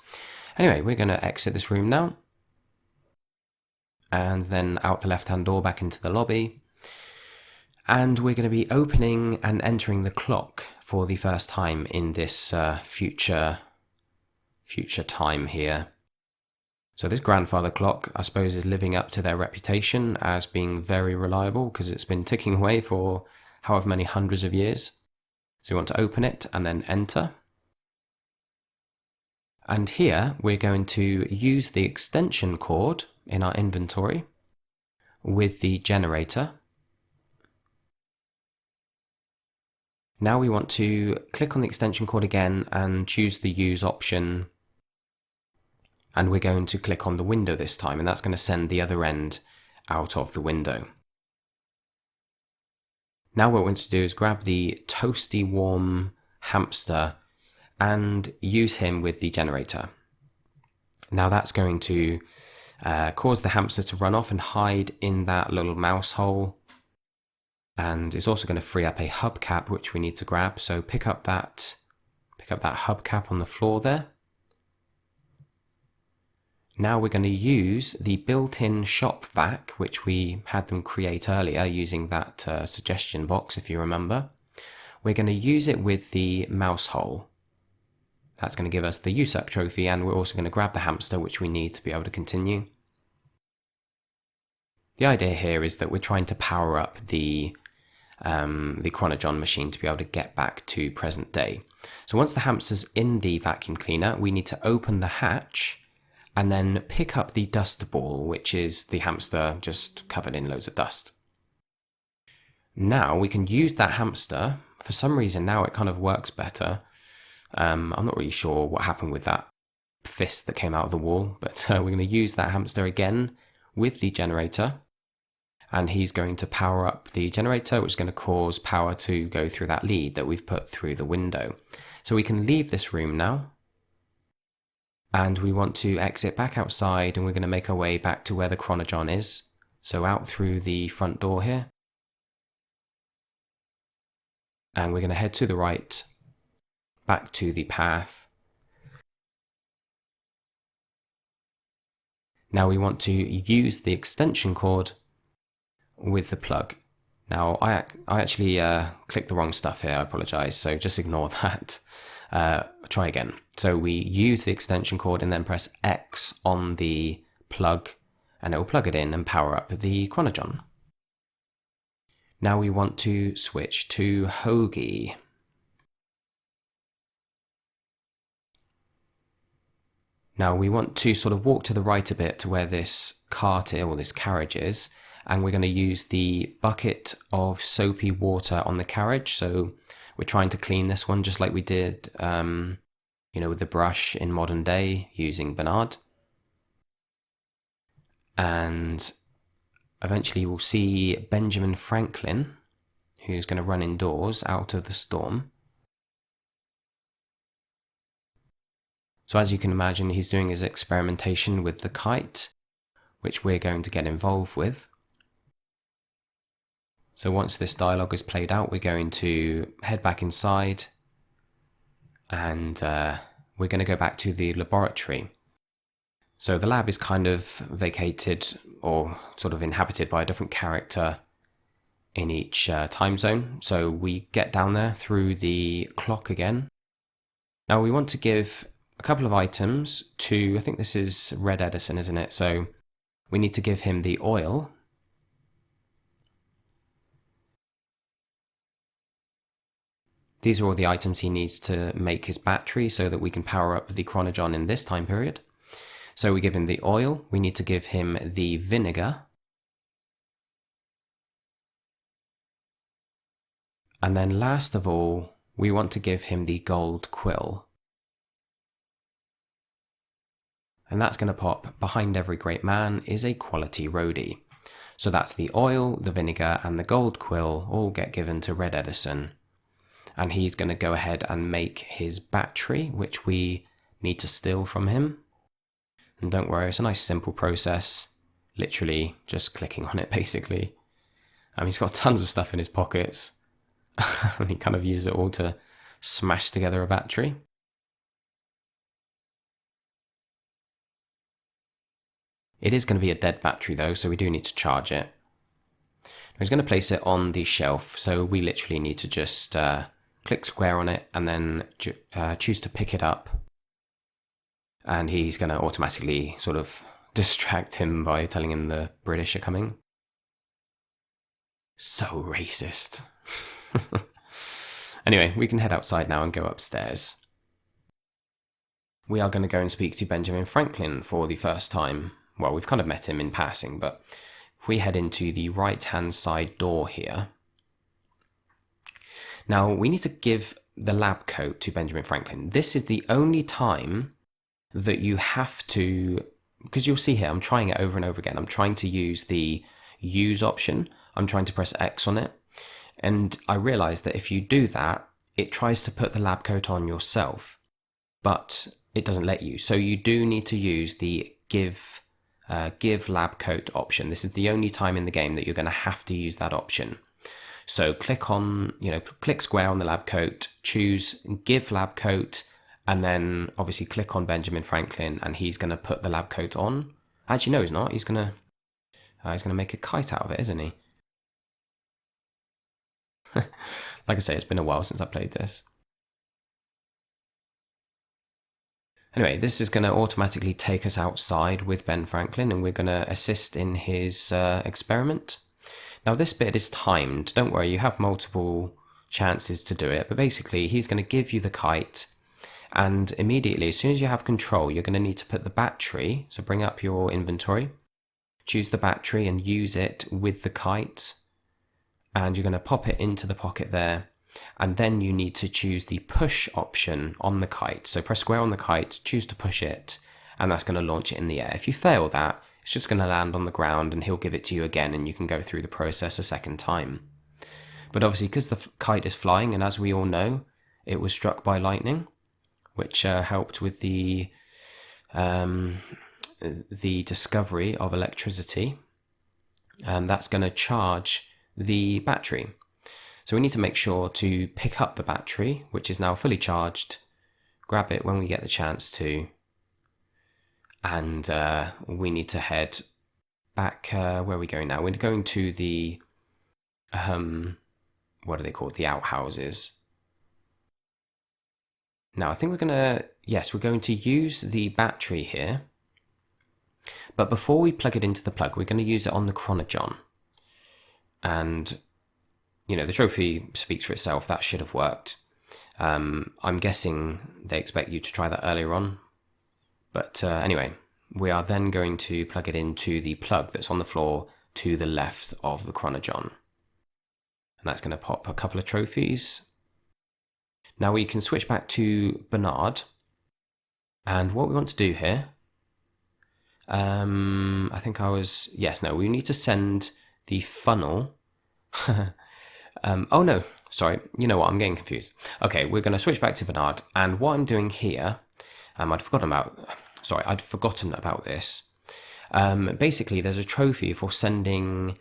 Anyway, we're going to exit this room now, and then out the left-hand door back into the lobby. And we're going to be opening and entering the clock for the first time in this future time here. So this grandfather clock, I suppose, is living up to their reputation as being very reliable because it's been ticking away for however many hundreds of years. So we want to open it and then enter. And here we're going to use the extension cord in our inventory with the generator. Now we want to click on the extension cord again and choose the use option. And we're going to click on the window this time, and that's going to send the other end out of the window. Now what we want to do is grab the toasty warm hamster and use him with the generator. Now that's going to cause the hamster to run off and hide in that little mouse hole. And it's also going to free up a hubcap, which we need to grab. So pick up that hubcap on the floor there. Now we're going to use the built-in shop vac, which we had them create earlier using that suggestion box, if you remember. We're going to use it with the mouse hole. That's going to give us the USAC trophy, and we're also going to grab the hamster, which we need to be able to continue. The idea here is that we're trying to power up the chronon machine to be able to get back to present day. So once the hamster's in the vacuum cleaner, we need to open the hatch and then pick up the dust ball, which is the hamster just covered in loads of dust. Now we can use that hamster. For some reason now it kind of works better. I'm not really sure what happened with that fist that came out of the wall, but we're going to use that hamster again with the generator. And he's going to power up the generator, which is going to cause power to go through that lead that we've put through the window. So we can leave this room now. And we want to exit back outside, and we're going to make our way back to where the chronon is. So out through the front door here. And we're going to head to the right, back to the path. Now we want to use the extension cord with the plug. Now I actually clicked the wrong stuff here, I apologise, so just ignore that. Try again. So we use the extension cord and then press X on the plug, and it will plug it in and power up the chronon. Now we want to switch to Hoagie. Now we want to sort of walk to the right a bit to where this cart or this carriage is, and we're going to use the bucket of soapy water on the carriage. So we're trying to clean this one just like we did, with the brush in modern day using Bernard. And eventually we'll see Benjamin Franklin, who's going to run indoors out of the storm. So as you can imagine, he's doing his experimentation with the kite, which we're going to get involved with. So once this dialogue is played out, we're going to head back inside, and we're going to go back to the laboratory. So the lab is kind of vacated or sort of inhabited by a different character in each time zone. So we get down there through the clock again. Now we want to give a couple of items to, I think this is Red Edison, isn't it? So we need to give him the oil. These are all the items he needs to make his battery so that we can power up the chronon in this time period. So we give him the oil, we need to give him the vinegar. And then last of all, we want to give him the gold quill. And that's going to pop behind every great man is a quality roadie. So that's the oil, the vinegar, and the gold quill all get given to Red Edison. And he's going to go ahead and make his battery, which we need to steal from him. And don't worry, it's a nice simple process. Literally just clicking on it, basically. He's got tons of stuff in his pockets. And he kind of uses it all to smash together a battery. It is going to be a dead battery though, so we do need to charge it. He's going to place it on the shelf, so we literally need to just click square on it and then choose to pick it up. And he's going to automatically sort of distract him by telling him the British are coming. So racist. Anyway, we can head outside now and go upstairs. We are going to go and speak to Benjamin Franklin for the first time. Well, we've kind of met him in passing, but if we head into the right-hand side door here. Now, we need to give the lab coat to Benjamin Franklin. This is the only time that you have to, because you'll see here, I'm trying it over and over again. I'm trying to use the use option. I'm trying to press X on it. And I realized that if you do that, it tries to put the lab coat on yourself, but it doesn't let you. So you do need to use the give lab coat option. This is the only time in the game that you're going to have to use that option. So click square on the lab coat, choose give lab coat, and then obviously click on Benjamin Franklin, and he's going to put the lab coat on. Actually, no, he's not. He's going to make a kite out of it, isn't he? Like I say, it's been a while since I played this. Anyway, this is going to automatically take us outside with Ben Franklin, and we're going to assist in his experiment. Now, this bit is timed. Don't worry, you have multiple chances to do it, but basically he's going to give you the kite, and immediately, as soon as you have control, you're going to need to put the battery, so bring up your inventory, choose the battery and use it with the kite, and you're going to pop it into the pocket there, and then you need to choose the push option on the kite. So press square on the kite, choose to push it, and that's going to launch it in the air. If you fail that, it's just going to land on the ground, and he'll give it to you again, and you can go through the process a second time. But obviously, because the kite is flying, and as we all know, it was struck by lightning, which helped with the discovery of electricity, and that's going to charge the battery. So we need to make sure to pick up the battery, which is now fully charged, grab it when we get the chance to, and we need to head back, where are we going now? We're going to the, what are they called? The outhouses. Now I think we're going to use the battery here, but before we plug it into the plug, we're going to use it on the chronon. And the trophy speaks for itself. That should have worked. I'm guessing they expect you to try that earlier on. But anyway, we are then going to plug it into the plug that's on the floor to the left of the chronon. And that's going to pop a couple of trophies. Now we can switch back to Bernard. And what we want to do here, we need to send the funnel. Oh no, sorry, you know what, I'm getting confused. Okay, we're going to switch back to Bernard, and what I'm doing here, I'd forgotten about this. Basically, there's a trophy for sending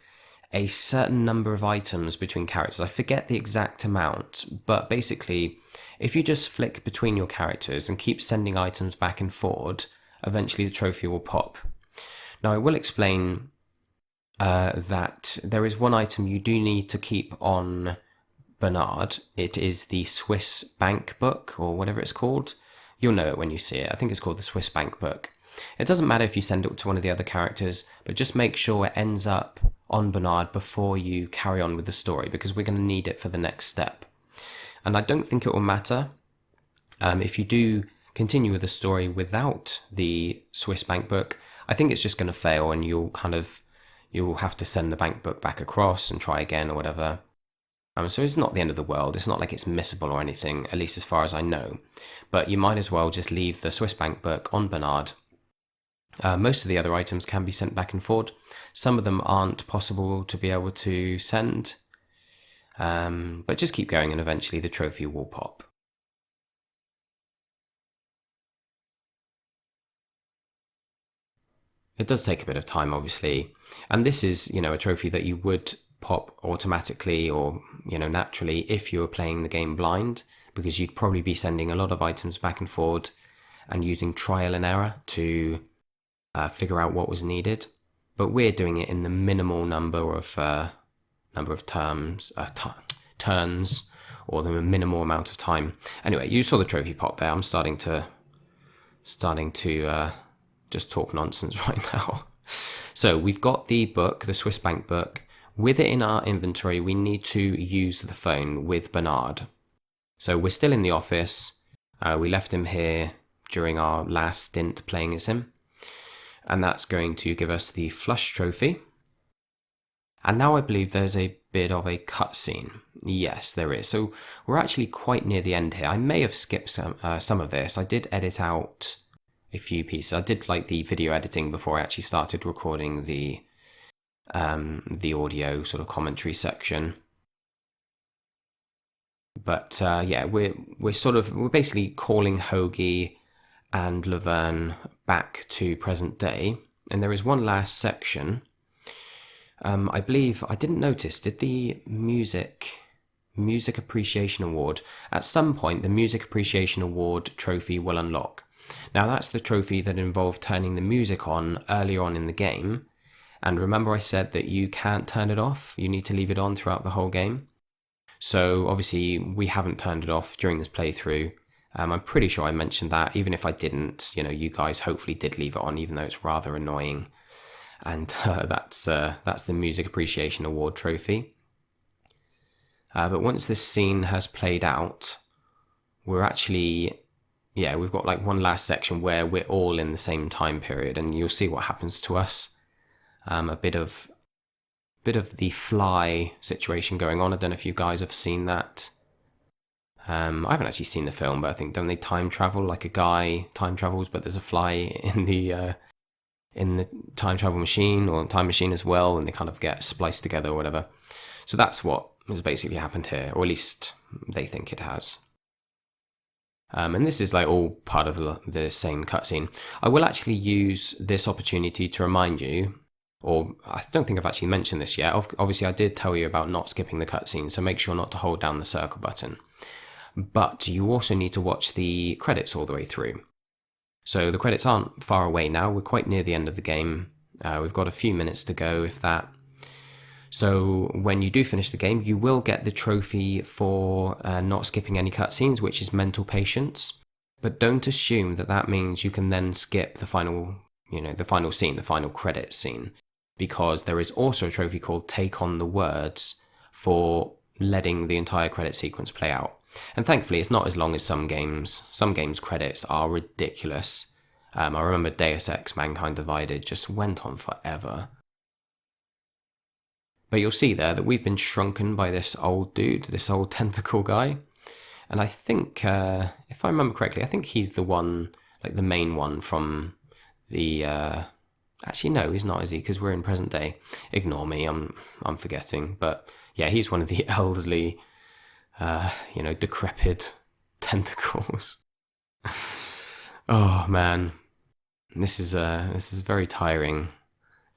a certain number of items between characters. I forget the exact amount, but basically, if you just flick between your characters and keep sending items back and forward, eventually the trophy will pop. Now, I will explain that there is one item you do need to keep on Bernard. It is the Swiss bank book, or whatever it's called. You'll know it when you see it. I think it's called the Swiss bank book. It doesn't matter if you send it to one of the other characters, but just make sure it ends up on Bernard before you carry on with the story, because we're going to need it for the next step. And I don't think it will matter if you do continue with the story without the Swiss bank book. I think it's just going to fail, and you'll have to send the bank book back across and try again or whatever. So it's not the end of the world. It's not like it's missable or anything, at least as far as I know. But you might as well just leave the Swiss bank book on Bernard. Most of the other items can be sent back and forward. Some of them aren't possible to be able to send. But just keep going, and eventually the trophy will pop. It does take a bit of time, obviously. And this is, a trophy that you would pop automatically or, naturally if you were playing the game blind, because you'd probably be sending a lot of items back and forward and using trial and error to figure out what was needed. But we're doing it in the minimal number of turns, or the minimal amount of time. Anyway, you saw the trophy pop there. I'm starting to just talk nonsense right now. So we've got the book, the Swiss bank book. With it in our inventory, we need to use the phone with Bernard. So we're still in the office. We left him here during our last stint playing as him. And that's going to give us the flush trophy. And now I believe there's a bit of a cutscene. Yes, there is. So we're actually quite near the end here. I may have skipped some of this. I did edit out a few pieces. I did like the video editing before I actually started recording the audio sort of commentary section. But we're basically calling Hoagie and Leverne back to present day, and there is one last section. I believe I didn't notice. Did the music Music Appreciation Award. At some point, the Music Appreciation Award trophy will unlock. Now, that's the trophy that involved turning the music on earlier on in the game. And remember I said that you can't turn it off, you need to leave it on throughout the whole game. So obviously we haven't turned it off during this playthrough. I'm pretty sure I mentioned that. Even if I didn't, you guys hopefully did leave it on, even though it's rather annoying. And that's the Music Appreciation Award trophy. But once this scene has played out, we're actually, we've got like one last section where we're all in the same time period, and you'll see what happens to us. A bit of the Fly situation going on. I don't know if you guys have seen that. I haven't actually seen the film, but I think don't they time travel? Like a guy time travels, but there's a fly in the time travel machine or time machine as well, and they kind of get spliced together or whatever. So that's what has basically happened here, or at least they think it has. And this is like all part of the same cutscene. I will actually use this opportunity to remind you, or I don't think I've actually mentioned this yet. Obviously, I did tell you about not skipping the cutscene, so make sure not to hold down the circle button. But you also need to watch the credits all the way through. So the credits aren't far away now. We're quite near the end of the game. We've got a few minutes to go, if that. So when you do finish the game, you will get the trophy for not skipping any cutscenes, which is mental patience. But don't assume that means you can then skip the final scene, the final credits scene, because there is also a trophy called Take on the Words for letting the entire credit sequence play out. And thankfully, it's not as long as some games. Some games' credits are ridiculous. I remember Deus Ex Mankind Divided just went on forever. But you'll see there that we've been shrunken by this old dude, this old tentacle guy. And I think, if I remember correctly, I think he's the one, like the main one from the... Actually, no, he's not, is he? Because we're in present day. Ignore me, I'm forgetting. But yeah, he's one of the elderly, decrepit tentacles. Oh man, this is very tiring.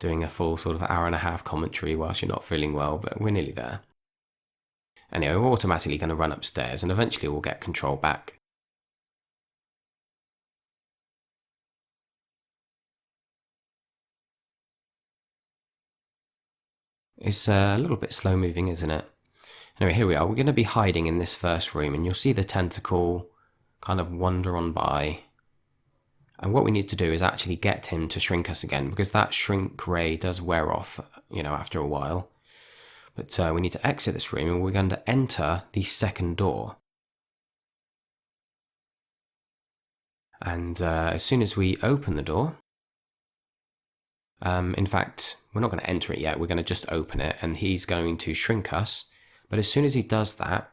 Doing a full sort of hour and a half commentary whilst you're not feeling well, but we're nearly there. Anyway, we're automatically going to run upstairs, and eventually we'll get control back. It's a little bit slow moving, isn't it? Anyway, here we are. We're going to be hiding in this first room, and you'll see the tentacle kind of wander on by. And what we need to do is actually get him to shrink us again, because that shrink ray does wear off, after a while. But we need to exit this room, and we're going to enter the second door. And as soon as we open the door, in fact, we're not going to enter it yet, we're going to just open it, and he's going to shrink us. But as soon as he does that,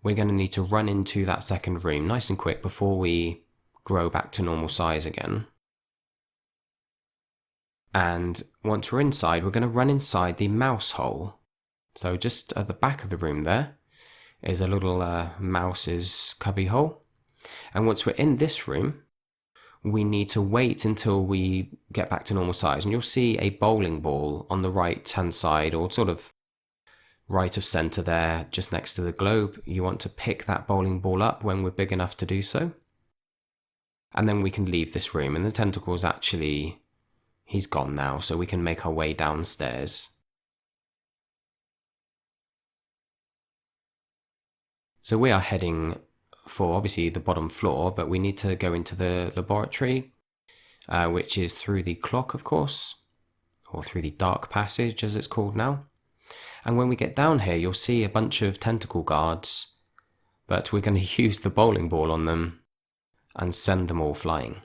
we're going to need to run into that second room nice and quick before we grow back to normal size again. And once we're inside, we're going to run inside the mouse hole. So just at the back of the room there is a little mouse's cubby hole. And once we're in this room, we need to wait until we get back to normal size. And you'll see a bowling ball on the right-hand side, or sort of right of centre there, just next to the globe. You want to pick that bowling ball up when we're big enough to do so. And then we can leave this room. And the tentacle's actually... he's gone now, so we can make our way downstairs. So we are heading for, obviously, the bottom floor, but we need to go into the laboratory, which is through the clock, of course, or through the dark passage, as it's called now. And when we get down here, you'll see a bunch of tentacle guards, but we're going to use the bowling ball on them and send them all flying.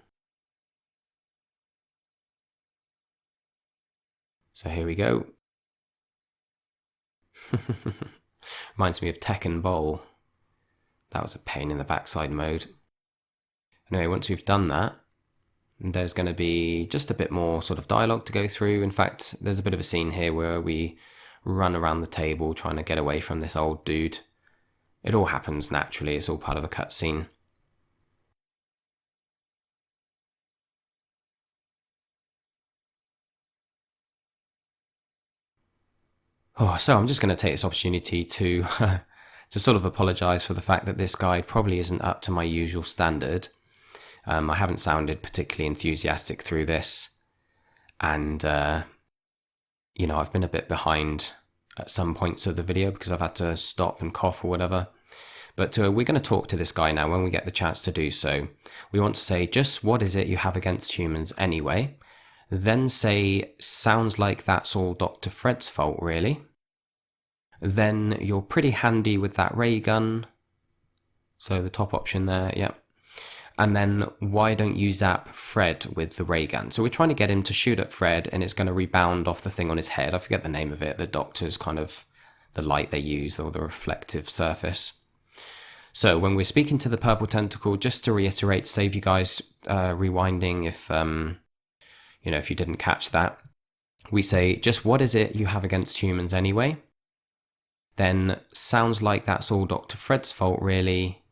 So here we go. Reminds me of Tekken Bowl. That was a pain in the backside mode. Anyway, once we've done that, there's going to be just a bit more sort of dialogue to go through. In fact, there's a bit of a scene here where we run around the table trying to get away from this old dude. It all happens naturally, it's all part of a cutscene. Oh, so I'm just going to take this opportunity to to sort of apologise for the fact that this guide probably isn't up to my usual standard. I haven't sounded particularly enthusiastic through this, and you know, I've been a bit behind at some points of the video because I've had to stop and cough or whatever. But we're going to talk to this guy now when we get the chance to do so. We want to say, just what is it you have against humans anyway? Then say, sounds like that's all Dr. Fred's fault, really. Then you're pretty handy with that ray gun. So the top option there, yep. And then why don't you zap Fred with the ray gun? So we're trying to get him to shoot at Fred, and it's going to rebound off the thing on his head. I forget the name of it. The doctor's kind of the light they use, or the reflective surface. So when we're speaking to the purple tentacle, just to reiterate, save you guys rewinding if you know, if you didn't catch that, we say, just what is it you have against humans anyway? Then sounds like that's all Dr. Fred's fault, really.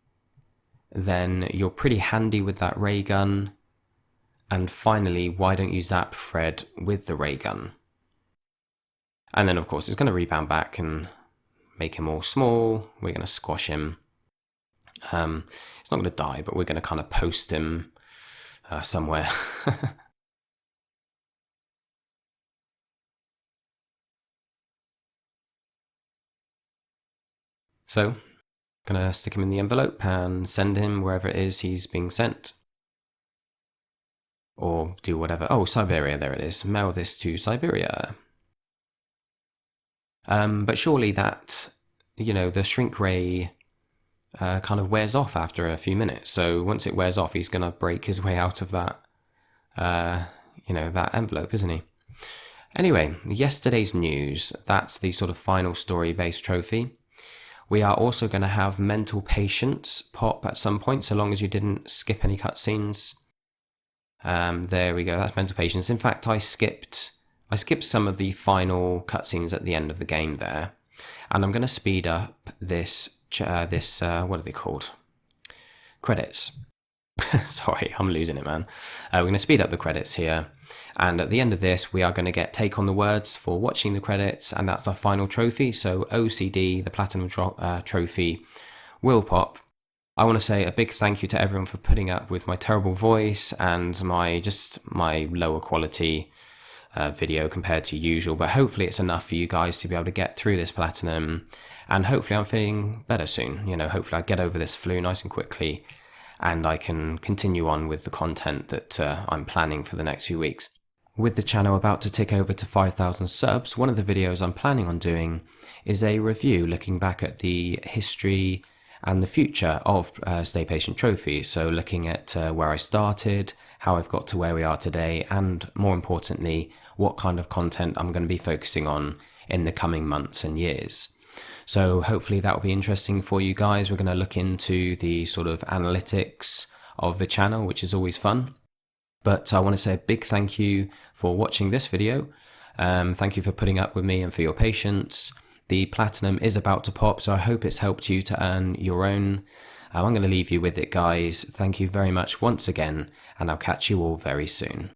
Then you're pretty handy with that ray gun. And finally, why don't you zap Fred with the ray gun? And then of course it's going to rebound back and make him all small. We're going to squash him. He's not going to die, but we're going to kind of post him somewhere. So, gonna stick him in the envelope and send him wherever it is he's being sent. Or do whatever. Oh, Siberia, there it is. Mail this to Siberia. But surely that, you know, the shrink ray kind of wears off after a few minutes. So once it wears off, he's gonna break his way out of that, you know, that envelope, isn't he? Anyway, yesterday's news. That's the sort of final story-based trophy. We are also going to have mental patients pop at some point, so long as you didn't skip any cutscenes. There we go, that's mental patients. In fact, I skipped some of the final cutscenes at the end of the game there. And I'm going to speed up this what are they called? Credits. Sorry, I'm losing it, man. We're going to speed up the credits here. And at the end of this, we are going to get Take on the Words for watching the credits, and that's our final trophy. So OCD, the Platinum Trophy, will pop. I want to say a big thank you to everyone for putting up with my terrible voice and my lower quality video compared to usual. But hopefully it's enough for you guys to be able to get through this Platinum, and hopefully I'm feeling better soon. You know, hopefully I get over this flu nice and quickly, and I can continue on with the content that I'm planning for the next few weeks. With the channel about to tick over to 5,000 subs, one of the videos I'm planning on doing is a review looking back at the history and the future of stay-patient trophies. So looking at where I started, how I've got to where we are today, and more importantly, what kind of content I'm going to be focusing on in the coming months and years. So hopefully that will be interesting for you guys. We're going to look into the sort of analytics of the channel, which is always fun. But I want to say a big thank you for watching this video. Thank you for putting up with me and for your patience. The Platinum is about to pop, so I hope it's helped you to earn your own. I'm going to leave you with it, guys. Thank you very much once again, and I'll catch you all very soon.